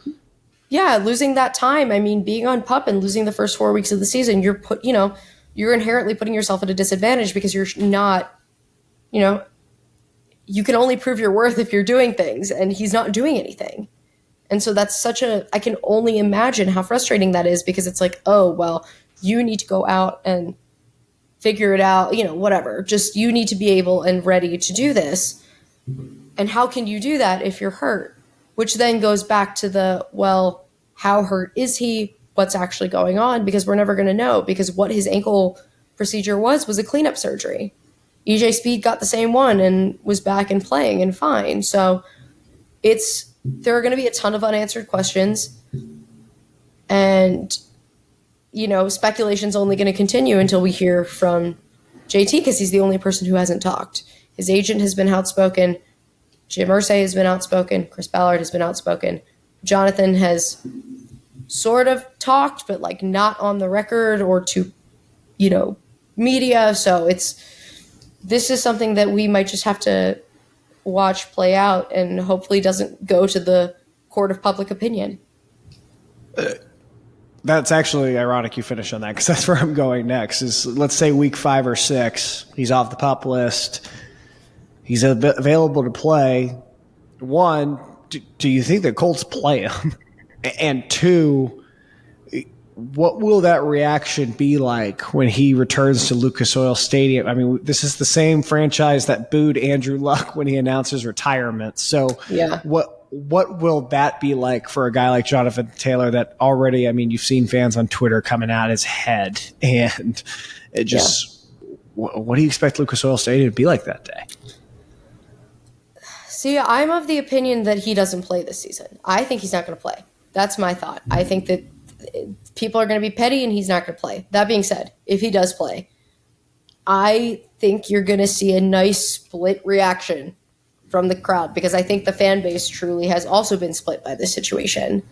Yeah, losing that time. I mean, being on PUP and losing the first 4 weeks of the season, you're inherently putting yourself at a disadvantage because you're not, you can only prove your worth if you're doing things, and he's not doing anything. And so that's I can only imagine how frustrating that is, because it's like, oh, well, you need to go out and figure it out, whatever. Just you need to be able and ready to do this. And how can you do that if you're hurt? Which then goes back to well, how hurt is he? What's actually going on? Because we're never going to know, because what his ankle procedure was a cleanup surgery. EJ Speed got the same one and was back and playing and fine. So there are going to be a ton of unanswered questions, and speculation's only going to continue until we hear from JT, because he's the only person who hasn't talked. His agent has been outspoken. Jim Irsay has been outspoken. Chris Ballard has been outspoken. Jonathan has sort of talked, but not on the record or to media. So this is something that we might just have to watch play out, and hopefully doesn't go to the court of public opinion. That's actually ironic you finish on that, because that's where I'm going next. Is, let's say week 5 or 6, he's off the PUP list, he's available to play. One, do you think the Colts play him? And 2, what will that reaction be like when he returns to Lucas Oil Stadium? I mean, this is the same franchise that booed Andrew Luck when he announced his retirement. So yeah. What will that be like for a guy like Jonathan Taylor that already, I mean, you've seen fans on Twitter coming at his head, and it just, what do you expect Lucas Oil Stadium to be like that day? See, I'm of the opinion that he doesn't play this season. I think he's not going to play. That's my thought. I think that people are going to be petty and he's not going to play. That being said, if he does play, I think you're going to see a nice split reaction from the crowd, because I think the fan base truly has also been split by this situation,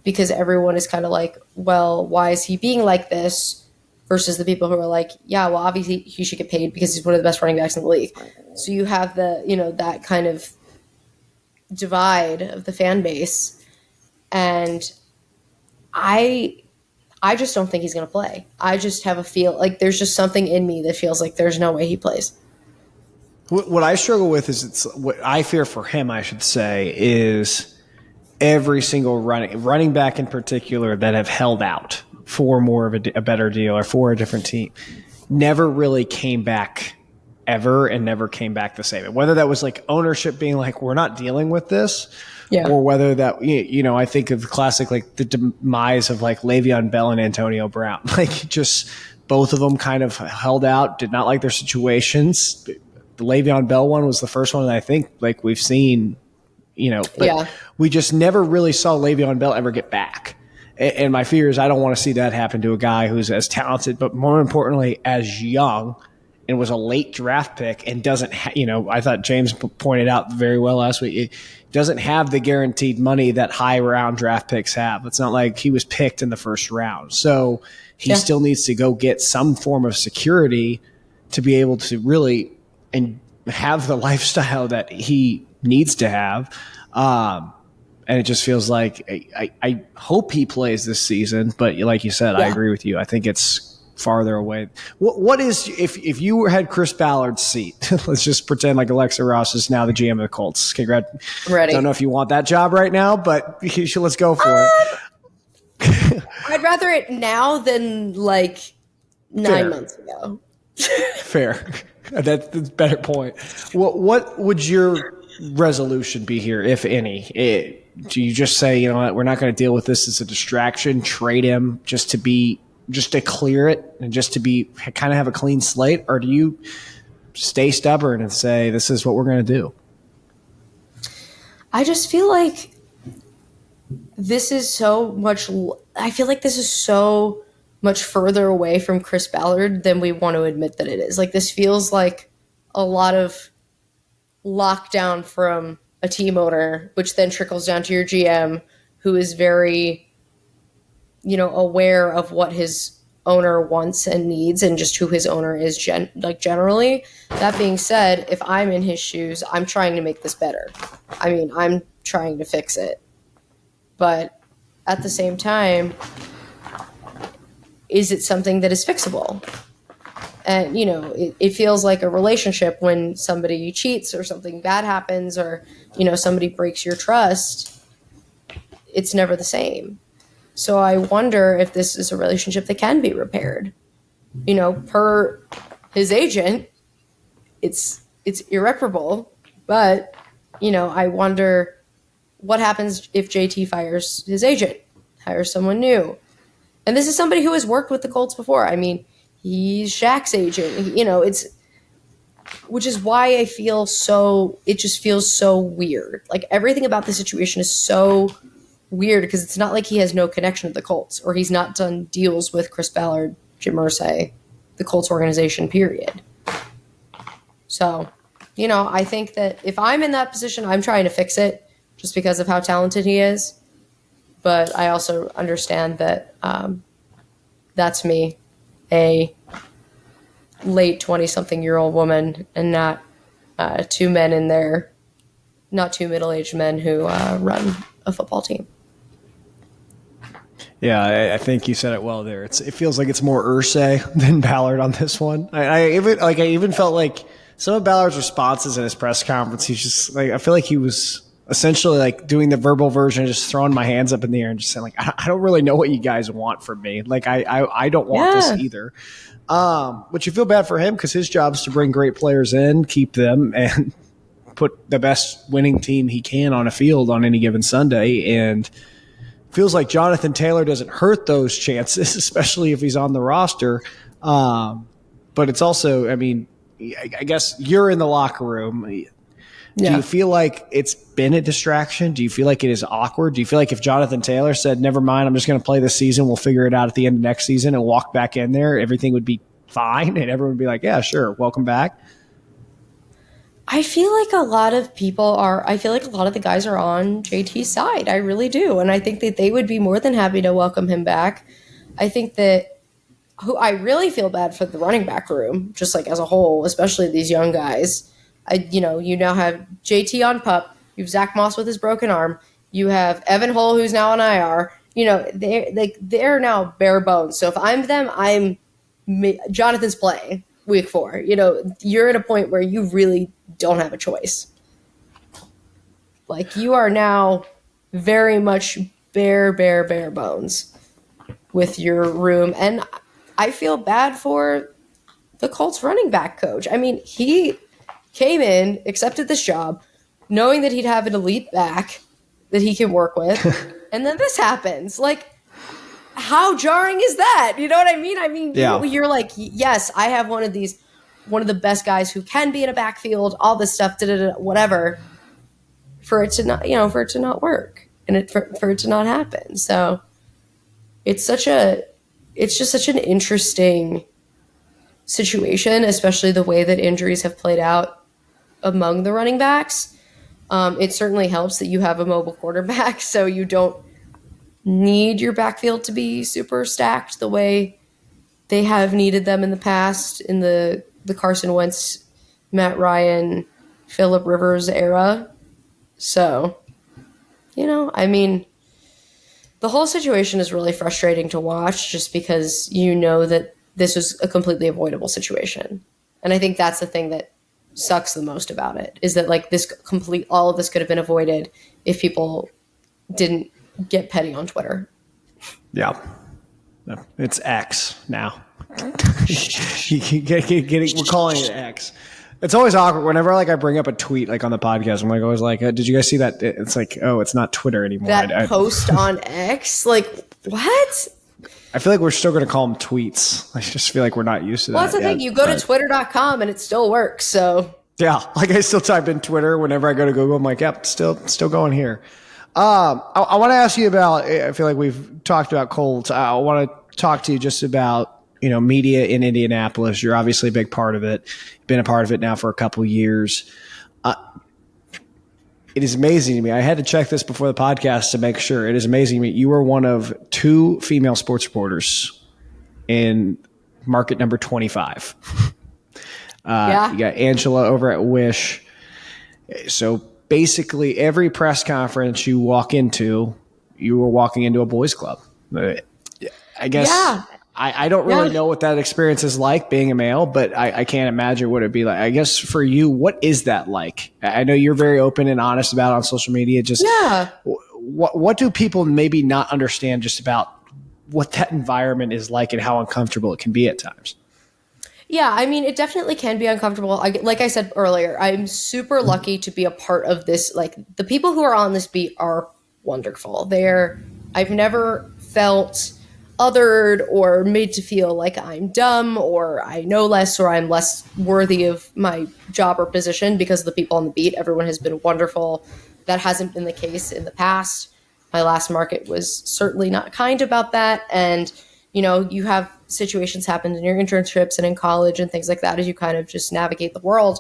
because everyone is kind of like, well, why is he being like this, versus the people who are like, yeah, well, obviously he should get paid because he's one of the best running backs in the league. So you have that kind of divide of the fan base. And I just don't think he's going to play. I just have a feel like there's just something in me that feels like there's no way he plays. What I struggle with is what I fear for him, I should say, is every single running back in particular that have held out for more of a better deal or for a different team never really came back ever, and never came back the same. Whether that was like ownership being like, we're not dealing with this. Yeah. Or whether that, I think of the classic, like the demise of like Le'Veon Bell and Antonio Brown, like just both of them kind of held out, did not like their situations. The Le'Veon Bell one was the first one that I think like we've seen, but we just never really saw Le'Veon Bell ever get back. And my fear is I don't want to see that happen to a guy who's as talented, but more importantly, as young, and was a late draft pick and doesn't, I thought James pointed out very well last week, it doesn't have the guaranteed money that high round draft picks have. It's not like he was picked in the first round. So he still needs to go get some form of security to be able to really and have the lifestyle that he needs to have. And it just feels like I hope he plays this season, but like you said, I agree with you. I think it's farther away. What is, if you had Chris Ballard's seat, let's just pretend like Alexa Ross is now the GM of the Colts. Ready. Don't know if you want that job right now, but let's go for it. I'd rather it now than like 9 months ago. Fair. That's a better point. What would your resolution be here, if any? Do you just say, you know what, we're not going to deal with this as a distraction, trade him just to clear it and just to be kind of have a clean slate? Or do you stay stubborn and say, this is what we're going to do? I just feel like this is so much further away from Chris Ballard than we want to admit that it is. Like, this feels like a lot of lockdown from a team owner, which then trickles down to your GM, who is very, aware of what his owner wants and needs and just who his owner is generally. That being said, if I'm in his shoes, I'm trying to make this better. I mean, I'm trying to fix it. But at the same time, is it something that is fixable? And, it feels like a relationship when somebody cheats or something bad happens or, somebody breaks your trust. It's never the same. So I wonder if this is a relationship that can be repaired. Per his agent, it's irreparable. But, I wonder what happens if JT fires his agent, hires someone new. And this is somebody who has worked with the Colts before. I mean, he's Shaq's agent. Which is why it just feels so weird. Like everything about the situation is so weird because it's not like he has no connection to the Colts or he's not done deals with Chris Ballard, Jim Irsay, the Colts organization, period. So, I think that if I'm in that position, I'm trying to fix it just because of how talented he is. But I also understand that that's me, a late 20-something-year-old woman, and not two men in there, not two middle-aged men who run a football team. Yeah, I think you said it well there. It feels like it's more Irsay than Ballard on this one. I even felt like some of Ballard's responses in his press conference, he's just like, I feel like he was essentially like doing the verbal version, just throwing my hands up in the air and just saying like, I don't really know what you guys want from me. Like I don't want this either. But you feel bad for him because his job is to bring great players in, keep them, and put the best winning team he can on a field on any given Sunday. And feels like Jonathan Taylor doesn't hurt those chances, especially if he's on the roster. But it's also, I mean, I guess you're in the locker room. Do you feel like it's been a distraction? Do you feel like it is awkward? Do you feel like if Jonathan Taylor said, never mind, I'm just going to play this season, we'll figure it out at the end of next season and walk back in there, everything would be fine and everyone would be like, yeah, sure, welcome back? I feel like a lot of the guys are on JT's side. I really do. And I think that they would be more than happy to welcome him back. I think that I really feel bad for the running back room, just like as a whole, especially these young guys. You now have JT on PUP. You have Zach Moss with his broken arm. You have Evan Hull, who's now on IR. They're now bare bones. So if I'm them, Jonathan's playing week 4. You're at a point where you really don't have a choice. Like you are now very much bare bones with your room. And I feel bad for the Colts running back coach. I mean, he came in, accepted this job, knowing that he'd have an elite back that he can work with, and then this happens. Like, how jarring is that? You know what I mean? I mean, you're like, yes, I have one of the best guys who can be in a backfield, all this stuff, whatever, for it to not work and for it to not happen. So it's just such an interesting situation, especially the way that injuries have played out among the running backs. It certainly helps that you have a mobile quarterback, so you don't need your backfield to be super stacked the way they have needed them in the past in the Carson Wentz, Matt Ryan, Phillip Rivers era. So, I mean, the whole situation is really frustrating to watch just because that this was a completely avoidable situation. And I think that's the thing that sucks the most about it, is that like all of this could have been avoided if people didn't get petty on Twitter. Yeah. It's X now. We're calling it X. It's always awkward whenever I bring up a tweet on the podcast. I'm always like, did you guys see that? It's like, oh, it's not Twitter anymore. That post on X? Like, what? I feel like we're still going to call them tweets. I just feel like we're not used to that. Well, that's the thing. You go to twitter.com and it still works. So yeah, I still type in Twitter whenever I go to Google. I'm like, yep, still going here. I want to ask you about, I feel like we've talked about Colts. I want to talk to you just about, media in Indianapolis. You're obviously a big part of it. You've been a part of it now for a couple of years. It is amazing to me. I had to check this before the podcast to make sure. It is amazing to me. You are one of 2 female sports reporters in market number 25. Yeah. You got Angela over at Wish. So basically, every press conference you walk into, you were walking into a boys' club. I guess Yeah. I don't really Yeah. know what that experience is like being a male, but I can't imagine what it'd be like. I guess for you, what is that like? I know you're very open and honest about it on social media. Just Yeah. what do people maybe not understand just about what that environment is like and how uncomfortable it can be at times? Yeah, I mean, it definitely can be uncomfortable. Like I said earlier, I'm super lucky to be a part of this. Like, the people who are on this beat are wonderful. I've never felt othered or made to feel like I'm dumb or I know less or I'm less worthy of my job or position because of the people on the beat. Everyone has been wonderful. That hasn't been the case in the past. My last market was certainly not kind about that. And you have situations happen in your internships and in college and things like that as you kind of just navigate the world.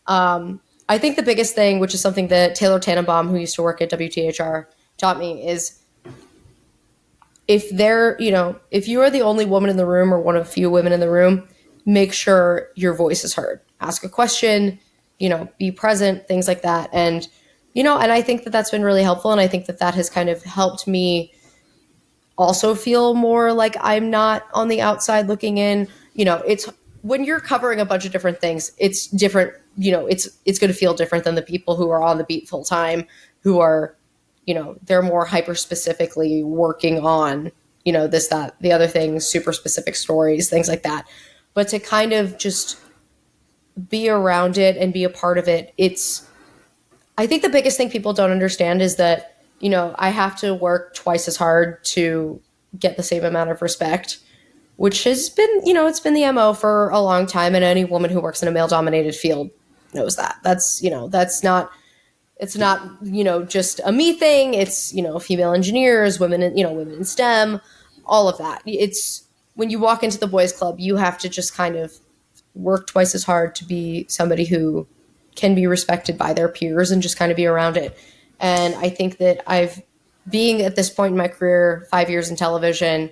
I think the biggest thing, which is something that Taylor Tannenbaum, who used to work at WTHR, taught me, is if you are the only woman in the room or one of a few women in the room, make sure your voice is heard. Ask a question, be present, things like that. And I think that that's been really helpful. And I think that that has kind of helped me also feel more like I'm not on the outside looking in. It's when you're covering a bunch of different things, it's different. It's going to feel different than the people who are on the beat full time, who are, they're more hyper specifically working on, this, that, the other things, super specific stories, things like that. But to kind of just be around it and be a part of it, I think the biggest thing people don't understand is that, I have to work twice as hard to get the same amount of respect, which has been, it's been the MO for a long time. And any woman who works in a male dominated field knows that. It's not, just a me thing. It's, female engineers, women in STEM, all of that. It's when you walk into the boys club, you have to just kind of work twice as hard to be somebody who can be respected by their peers and just kind of be around it. And I think that being at this point in my career, 5 years in television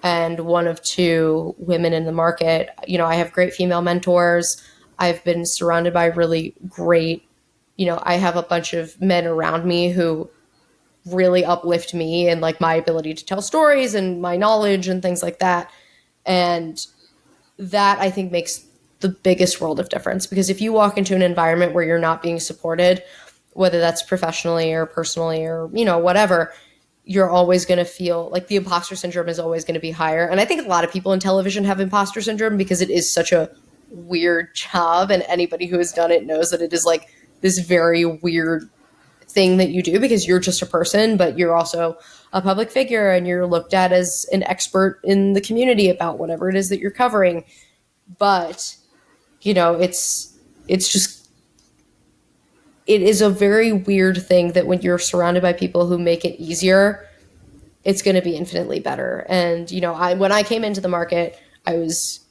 and one of two women in the market, I have great female mentors. I've been surrounded by really great, I have a bunch of men around me who really uplift me and like my ability to tell stories and my knowledge and things like that. And that I think makes the biggest world of difference, because if you walk into an environment where you're not being supported, whether that's professionally or personally or, whatever, you're always going to feel like the imposter syndrome is always going to be higher. And I think a lot of people in television have imposter syndrome because it is such a weird job. And anybody who has done it knows that it is like this very weird thing that you do because you're just a person, but you're also a public figure and you're looked at as an expert in the community about whatever it is that you're covering. But, it is a very weird thing that when you're surrounded by people who make it easier, it's going to be infinitely better. And, when I came into the market, I was,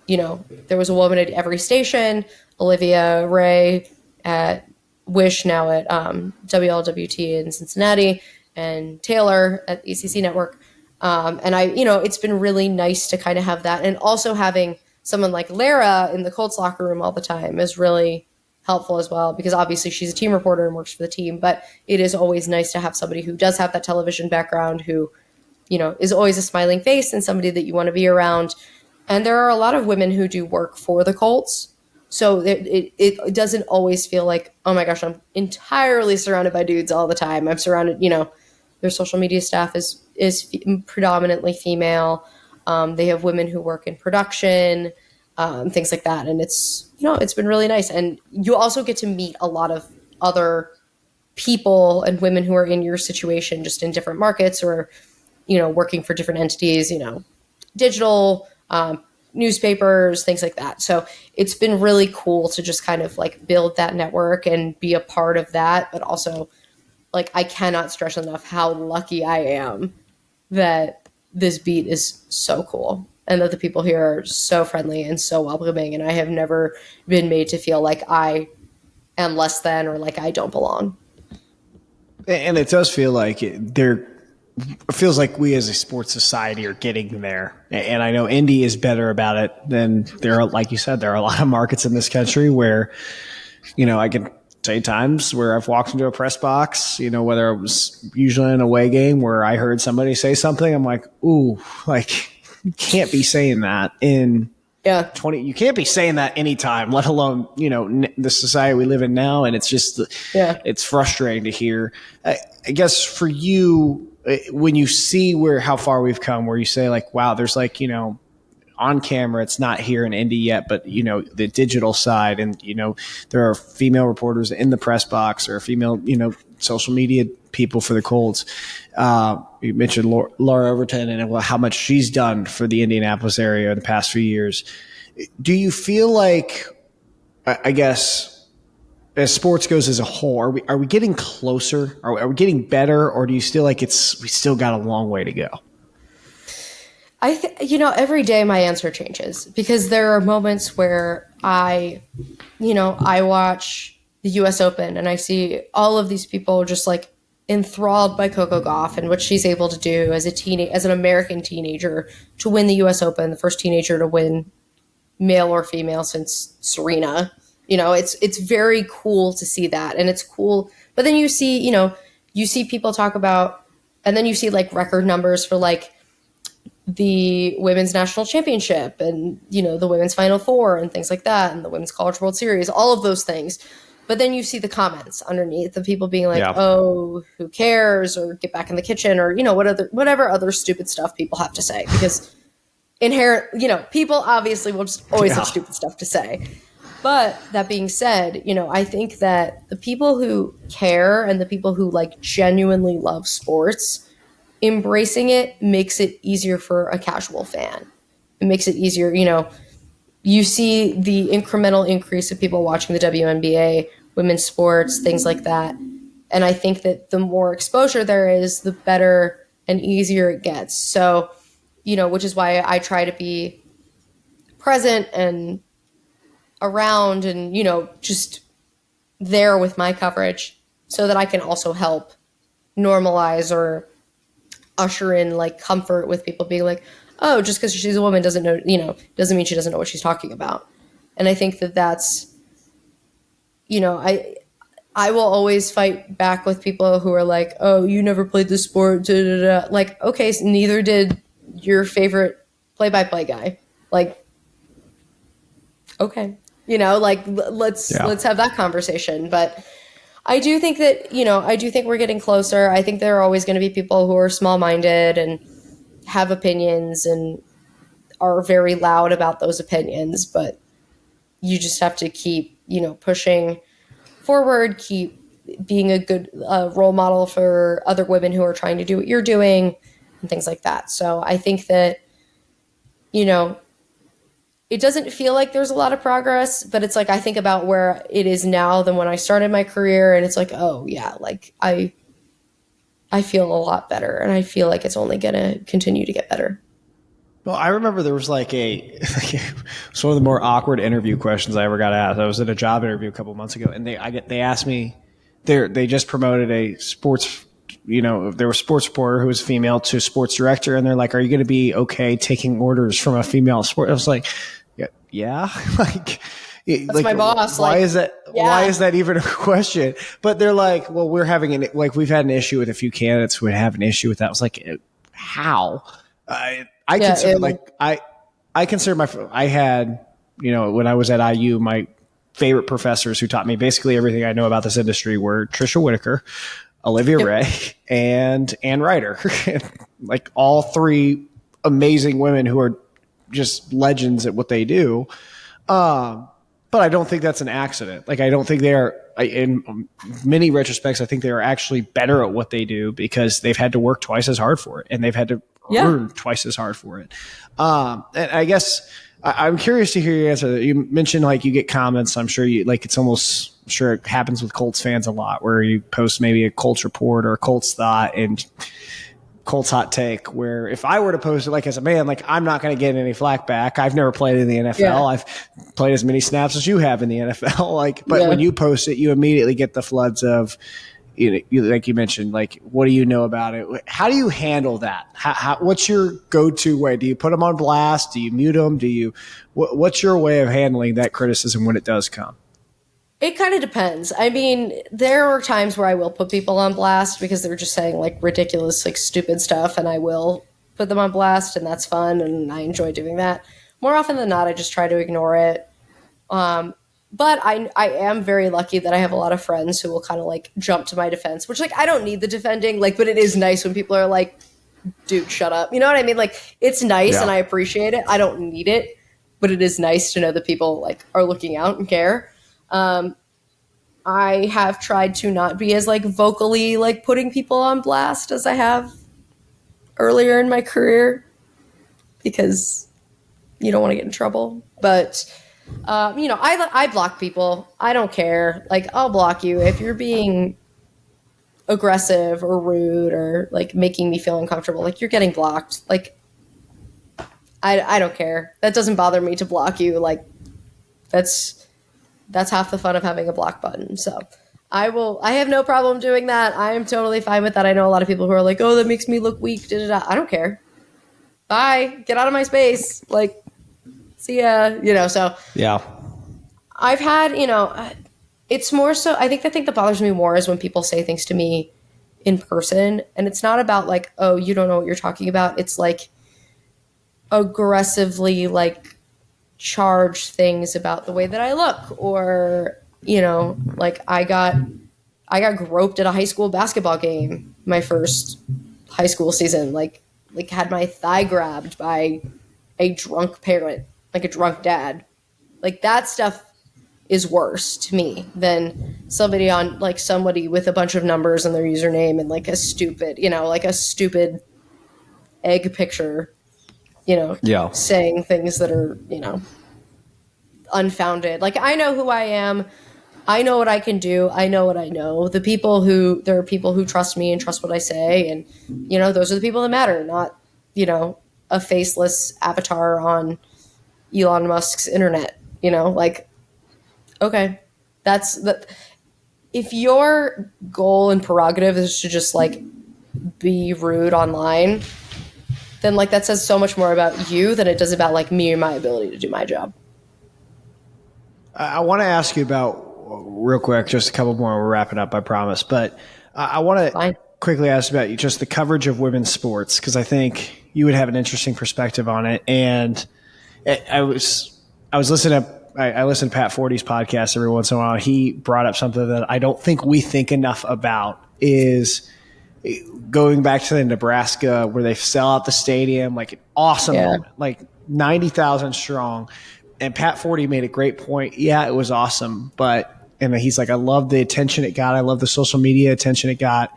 there was a woman at every station, Olivia Ray at Wish, now at WLWT in Cincinnati, and Taylor at ECC Network. And it's been really nice to kind of have that. And also having someone like Lara in the Colts locker room all the time is really helpful as well, because obviously she's a team reporter and works for the team, but it is always nice to have somebody who does have that television background, who, is always a smiling face and somebody that you want to be around. And there are a lot of women who do work for the Colts. So it doesn't always feel like, oh my gosh, I'm entirely surrounded by dudes all the time. I'm surrounded, their social media staff is predominantly female. They have women who work in production, things like that. And it's been really nice. And you also get to meet a lot of other people and women who are in your situation, just in different markets or, working for different entities, digital, newspapers, things like that. So it's been really cool to just kind of like build that network and be a part of that. But also, like, I cannot stress enough how lucky I am that this beat is so cool and that the people here are so friendly and so welcoming. And I have never been made to feel like I am less than or like I don't belong. And it does feel like it feels like we as a sports society are getting there. And I know Indy is better about it than there are, like you said, there are a lot of markets in this country where, I can say times where I've walked into a press box, whether it was usually an away game where I heard somebody say something, I'm like, ooh, like you can't be saying that in 20, you can't be saying that anytime, let alone, the society we live in now. And it's just, it's frustrating to hear. I guess for you, when you see how far we've come, where you say like, wow, there's like, on camera, it's not here in Indy yet, but the digital side, and there are female reporters in the press box, or female, social media people for the Colts. You mentioned Laura Overton and how much she's done for the Indianapolis area in the past few years. Do you feel like, I guess, as sports goes as a whole, are we getting closer? Are we getting better, or do you still like we still got a long way to go? Every day my answer changes, because there are moments where I watch the U.S. Open and I see all of these people just like enthralled by Coco Gauff and what she's able to do as an American teenager to win the U.S. Open, the first teenager to win, male or female, since Serena. It's very cool to see that, and it's cool. But then you see people talk about, and then you see like record numbers for like the women's national championship and, the women's Final Four and things like that, and the women's College World Series, all of those things. But then you see the comments underneath of people being like, oh, who cares, or get back in the kitchen, or, whatever other stupid stuff people have to say, because people obviously will just always have stupid stuff to say. But that being said, I think that the people who care and the people who like genuinely love sports, embracing it makes it easier for a casual fan. It makes it easier. You see the incremental increase of people watching the WNBA, women's sports, things like that. And I think that the more exposure there is, the better and easier it gets. So, which is why I try to be present and around and, just there with my coverage, so that I can also help normalize or usher in like comfort with people being like, oh, just because she's a woman doesn't mean she doesn't know what she's talking about. And I think that that's, I will always fight back with people who are like, oh, you never played the sport. Da, da, da. Like, okay, so neither did your favorite play-by-play guy. Like, okay, let's have that conversation. But I do think that, we're getting closer. I think there are always going to be people who are small-minded and have opinions and are very loud about those opinions, but you just have to keep, pushing forward, keep being a good role model for other women who are trying to do what you're doing and things like that. So I think that, it doesn't feel like there's a lot of progress, but it's like I think about where it is now than when I started my career, and it's like, oh yeah, like I feel a lot better, and I feel like it's only going to continue to get better. Well, I remember there was like it's one of the more awkward interview questions I ever got asked. I was at a job interview a couple months ago, and they asked me, they just promoted a sports, there was a sports reporter who was female to sports director, and they're like, are you going to be okay taking orders from a female sport? I was like, yeah. Like, that's my boss. Why is that? Yeah. Why is that even a question? But they're like, well, we've had an issue with a few candidates who would have an issue with that. I was like, how? I consider I had, when I was at IU, my favorite professors who taught me basically everything I know about this industry were Trisha Whitaker, Olivia Ray, and Ann Ryder. Like all three amazing women who are just legends at what they do. But I don't think that's an accident. Like, I don't think they are, in many retrospects, I think they are actually better at what they do because they've had to work twice as hard for it, and they've had to earn twice as hard for it. And I guess I'm curious to hear your answer. You mentioned like you get comments. I'm sure I'm sure it happens with Colts fans a lot, where you post maybe a Colts report or a Colts thought and Colts hot take, where if I were to post it, like as a man, like I'm not going to get any flack back. I've never played in the NFL. Yeah. I've played as many snaps as you have in the NFL. But when you post it, you immediately get the floods of, like you mentioned, like, what do you know about it? How do you handle that? What's your go-to way? Do you put them on blast? Do you mute them? What's your way of handling that criticism when it does come? It kind of depends. I mean, there are times where I will put people on blast because they're just saying like ridiculous, like stupid stuff, and I will put them on blast, and that's fun, and I enjoy doing that. More often than not, I just try to ignore it. But I am very lucky that I have a lot of friends who will kind of like jump to my defense, which like I don't need the defending, like, but it is nice when people are like, dude, shut up. You know what I mean? Like, it's nice and I appreciate it. I don't need it, but it is nice to know that people like are looking out and care. I have tried to not be as like vocally like putting people on blast as I have earlier in my career because you don't want to get in trouble. But, I block people. I don't care. Like, I'll block you if you're being aggressive or rude or like making me feel uncomfortable. Like, you're getting blocked. Like, I don't care. That doesn't bother me to block you. Like, that's half the fun of having a block button. So I have no problem doing that. I am totally fine with that. I know a lot of people who are like, oh, that makes me look weak. Da-da-da. I don't care. Bye. Get out of my space. Like, see ya. So yeah, I've had, it's more so, I think the thing that bothers me more is when people say things to me in person, and it's not about like, oh, you don't know what you're talking about. It's like aggressively like charge things about the way that I look, or like I got groped at a high school basketball game my first high school season, like had my thigh grabbed by a drunk parent, like a drunk dad. Like, that stuff is worse to me than somebody with a bunch of numbers in their username and like a stupid egg picture, saying things that are, unfounded. Like, I know who I am. I know what I can do. I know what I know. There are people who trust me and trust what I say. And, those are the people that matter, not, a faceless avatar on Elon Musk's internet, like, okay, that's that. If your goal and prerogative is to just like be rude online, then like that says so much more about you than it does about like me and my ability to do my job. I want to ask you about, real quick, just a couple more. We're wrapping up, I promise. But I want to quickly ask about just the coverage of women's sports, because I think you would have an interesting perspective on it. And I was listening to I listen to Pat Forty's podcast every once in a while. He brought up something that I don't think we think enough about, is going back to the Nebraska where they sell out the stadium, like an awesome moment, like 90,000 strong. And Pat Forty made a great point. Yeah, it was awesome. And he's like, I love the attention it got. I love the social media attention it got.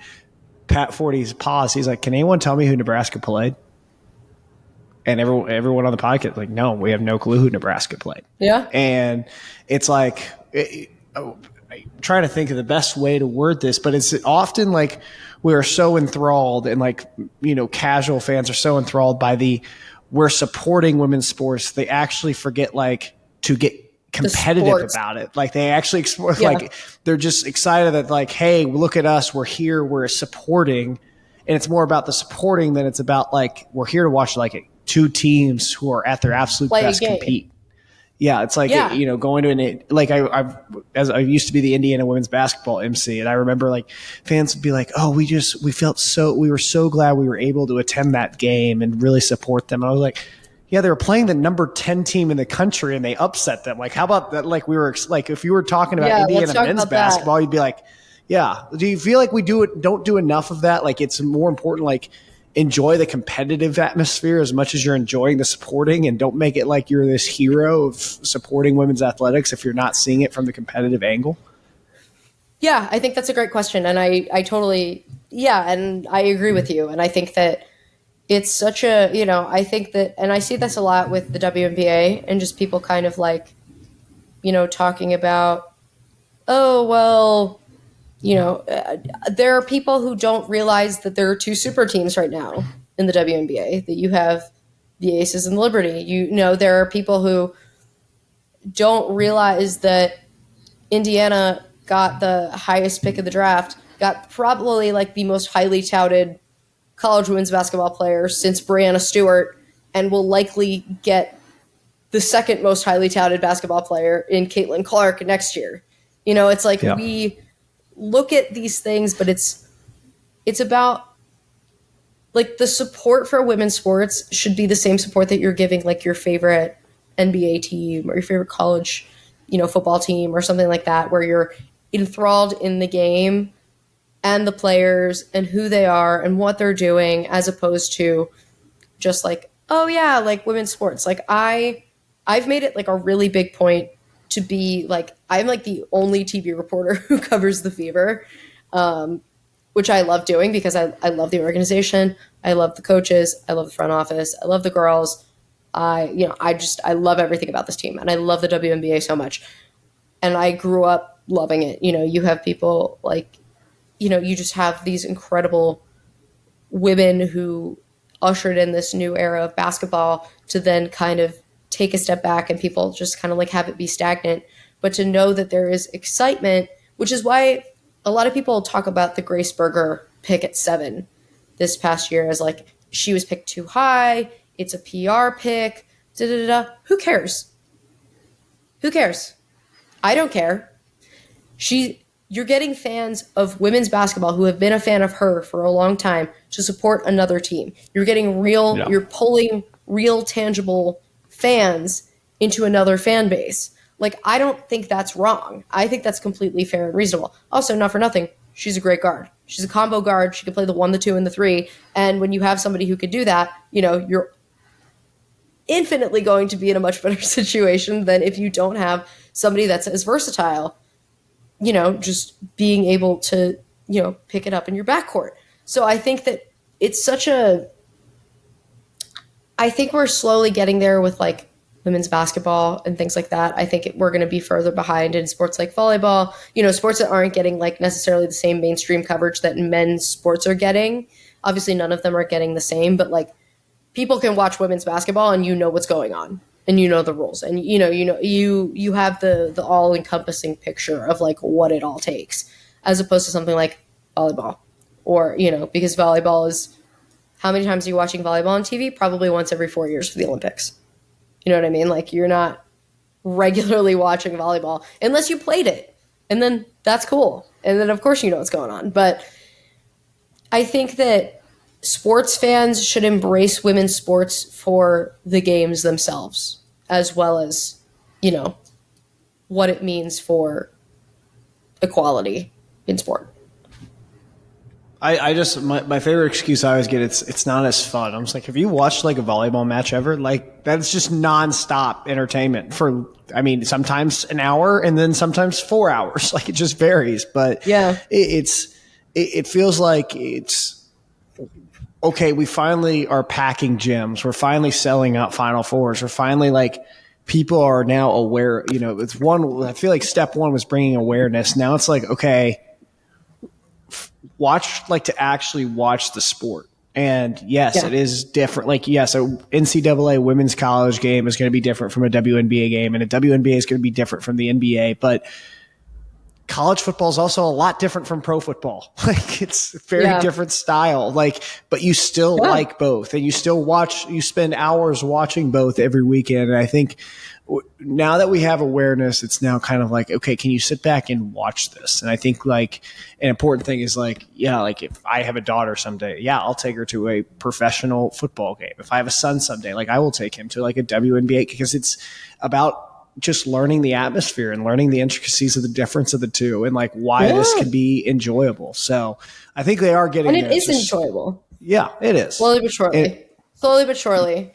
Pat Forty's pause. He's like, can anyone tell me who Nebraska played? And everyone on the podcast, like, no, we have no clue who Nebraska played. Yeah. And it's like, I'm trying to think of the best way to word this, but it's often like we are so enthralled, and like, casual fans are so enthralled by we're supporting women's sports. They actually forget like to get competitive about it. Like, they actually explore, like, they're just excited that like, hey, look at us. We're here. We're supporting. And it's more about the supporting than it's about like, we're here to watch like two teams who are at their absolute best compete. Yeah, it's like going to I used to be the Indiana women's basketball MC, and I remember like fans would be like, "Oh, we were so glad we were able to attend that game and really support them." And I was like, "Yeah, they were playing the number 10 team in the country and they upset them. Like, how about that? Like, we were like, if you were talking about Indiana men's basketball, you'd be like, yeah. Do you feel like we don't do enough of that? Like, it's more important, like, enjoy the competitive atmosphere as much as you're enjoying the supporting, and don't make it like you're this hero of supporting women's athletics if you're not seeing it from the competitive angle? Yeah, I think that's a great question. And I totally, and I agree with you. And I think that it's such a, I think that, and I see this a lot with the WNBA and just people kind of like, talking about, oh, well, there are people who don't realize that there are two super teams right now in the WNBA, that you have the Aces and the Liberty. There are people who don't realize that Indiana got the highest pick of the draft, got probably like the most highly touted college women's basketball player since Breanna Stewart, and will likely get the second most highly touted basketball player in Caitlin Clark next year. You know, it's like we look at these things, but it's about like the support for women's sports should be the same support that you're giving like your favorite NBA team or your favorite college, football team or something like that, where you're enthralled in the game and the players and who they are and what they're doing, as opposed to just like, oh yeah, like women's sports. Like I've made it like a really big point to be like, I'm like the only TV reporter who covers the Fever, which I love doing because I love the organization. I love the coaches. I love the front office. I love the girls. I love everything about this team, and I love the WNBA so much. And I grew up loving it. You have people like, you just have these incredible women who ushered in this new era of basketball to then kind of take a step back and people just kind of like have it be stagnant. But to know that there is excitement, which is why a lot of people talk about the Grace Berger pick at 7 this past year as like, she was picked too high. It's a PR pick. Who cares? Who cares? I don't care. You're getting fans of women's basketball who have been a fan of her for a long time to support another team. You're getting you're pulling real tangible fans into another fan base. Like, I don't think that's wrong. I think that's completely fair and reasonable. Also, not for nothing, she's a great guard. She's a combo guard. She can play the 1, the 2, and the 3. And when you have somebody who could do that, you're infinitely going to be in a much better situation than if you don't have somebody that's as versatile, just being able to, pick it up in your backcourt. So I think that it's I think we're slowly getting there with like women's basketball and things like that. I think we're going to be further behind in sports like volleyball, sports that aren't getting like necessarily the same mainstream coverage that men's sports are getting. Obviously none of them are getting the same, but like people can watch women's basketball and what's going on and the rules and you have the all encompassing picture of like what it all takes, as opposed to something like volleyball or, because volleyball is, how many times are you watching volleyball on TV? Probably once every 4 years for the Olympics. You know what I mean? Like, you're not regularly watching volleyball unless you played it. And then that's cool. And then, of course, you know what's going on. But I think that sports fans should embrace women's sports for the games themselves, as well as, what it means for equality in sport. My favorite excuse I always get, it's not as fun. I'm just like, have you watched like a volleyball match ever? Like, that's just nonstop entertainment for, sometimes an hour and then sometimes 4 hours. Like, it just varies. But yeah, it feels like it's okay. We finally are packing gyms. We're finally selling out Final Fours. We're finally like, people are now aware. It's one. I feel like step one was bringing awareness. Now it's like, okay, to actually watch the sport. And yes, It is different. Like, yes, a NCAA women's college game is going to be different from a WNBA game, and a WNBA is going to be different from the NBA. But college football is also a lot different from pro football. Like, it's a very different style. Like, but you still like both, and you spend hours watching both every weekend. And I think now that we have awareness, it's now kind of like, okay, can you sit back and watch this? And I think like an important thing is like, like if I have a daughter someday, I'll take her to a professional football game. If I have a son someday, like I will take him to like a WNBA, because it's about just learning the atmosphere and learning the intricacies of the difference of the two and like why this can be enjoyable. So I think they are getting, and it is enjoyable. Yeah, it is. Slowly but surely.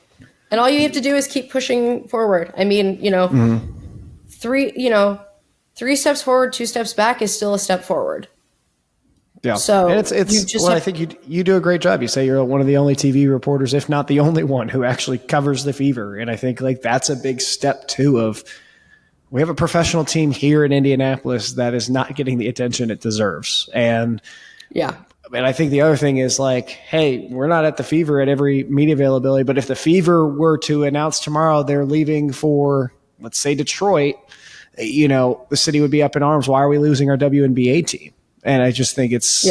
And all you have to do is keep pushing forward. Three steps forward, 2 steps back is still a step forward. Yeah. So and I think you do a great job. You say you're one of the only TV reporters, if not the only one, who actually covers the Fever. And I think like that's a big step too of, we have a professional team here in Indianapolis that is not getting the attention it deserves. And and I think the other thing is like, hey, we're not at the Fever at every media availability, but if the Fever were to announce tomorrow they're leaving for, let's say, Detroit, the city would be up in arms. Why are we losing our WNBA team? And I just think it's,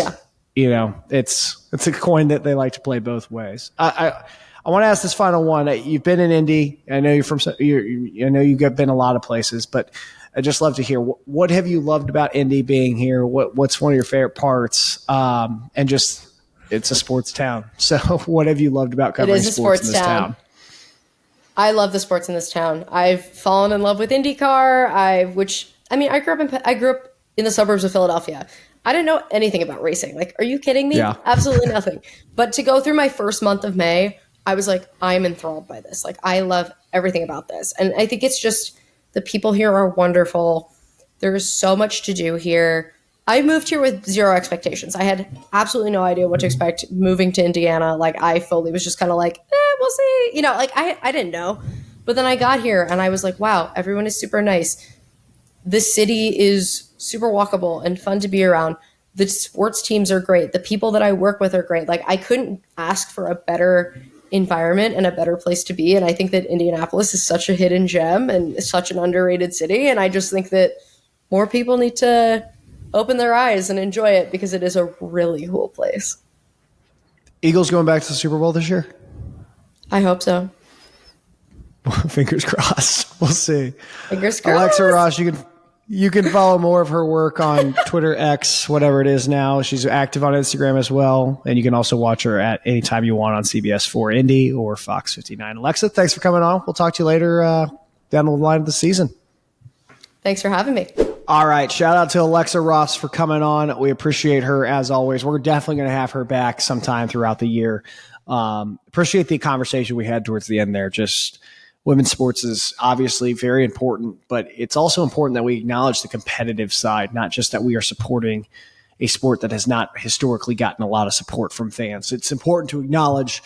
it's a coin that they like to play both ways. I want to ask this final one. You've been in Indy. I know I know you've been a lot of places, but I'd just love to hear what have you loved about Indy being here? What's one of your favorite parts? And just, it's a sports town. So what have you loved about covering sports in this town? I love the sports in this town. I've fallen in love with IndyCar. I grew up in the suburbs of Philadelphia. I didn't know anything about racing. Like, are you kidding me? Yeah. Absolutely nothing. But to go through my first month of May, I was like, I'm enthralled by this. Like, I love everything about this. And I think it's just the people here are wonderful. There's so much to do here. I moved here with zero expectations. I had absolutely no idea what to expect moving to Indiana. Like, I fully was just kind of like, we'll see. You know, like, I didn't know. But then I got here and I was like, wow, everyone is super nice. The city is super walkable and fun to be around. The sports teams are great. The people that I work with are great. Like, I couldn't ask for a better environment and a better place to be. And I think that Indianapolis is such a hidden gem and such an underrated city. And I just think that more people need to open their eyes and enjoy it because it is a really cool place. Eagles going back to the Super Bowl this year? I hope so. Fingers crossed. We'll see. Fingers crossed. Alexa Ross, you can follow more of her work on Twitter, X, whatever it is now. She's active on Instagram as well. And you can also watch her at any time you want on CBS 4 Indy or Fox 59. Alexa, thanks for coming on. We'll talk to you later down the line of the season. Thanks for having me. All right. Shout out to Alexa Ross for coming on. We appreciate her as always. We're definitely going to have her back sometime throughout the year. Appreciate the conversation we had towards the end there. Just women's sports is obviously very important, but it's also important that we acknowledge the competitive side, not just that we are supporting a sport that has not historically gotten a lot of support from fans. It's important to acknowledge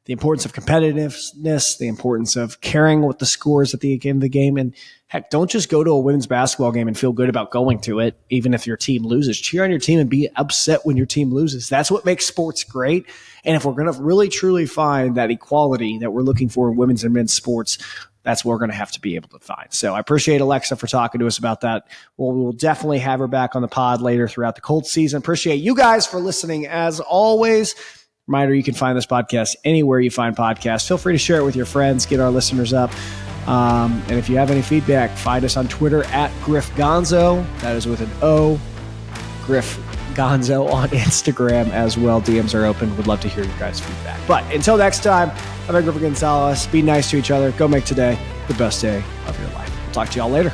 the importance of competitiveness, the importance of caring what the scores at the end of the game. And heck, don't just go to a women's basketball game and feel good about going to it, even if your team loses. Cheer on your team and be upset when your team loses. That's what makes sports great. And if we're going to really, truly find that equality that we're looking for in women's and men's sports, that's what we're going to have to be able to find. So I appreciate Alexa for talking to us about that. Well, we will definitely have her back on the pod later throughout the Colts season. Appreciate you guys for listening as always. Reminder, you can find this podcast anywhere you find podcasts. Feel free to share it with your friends, get our listeners up. And if you have any feedback, find us on Twitter at Griff Gonzo. That is with an O. Griff Gonzo on Instagram as well. DMs are open. Would love to hear your guys' feedback. But until next time, I'm Griffin Gonzalez. Be nice to each other. Go make today the best day of your life. We'll talk to y'all later.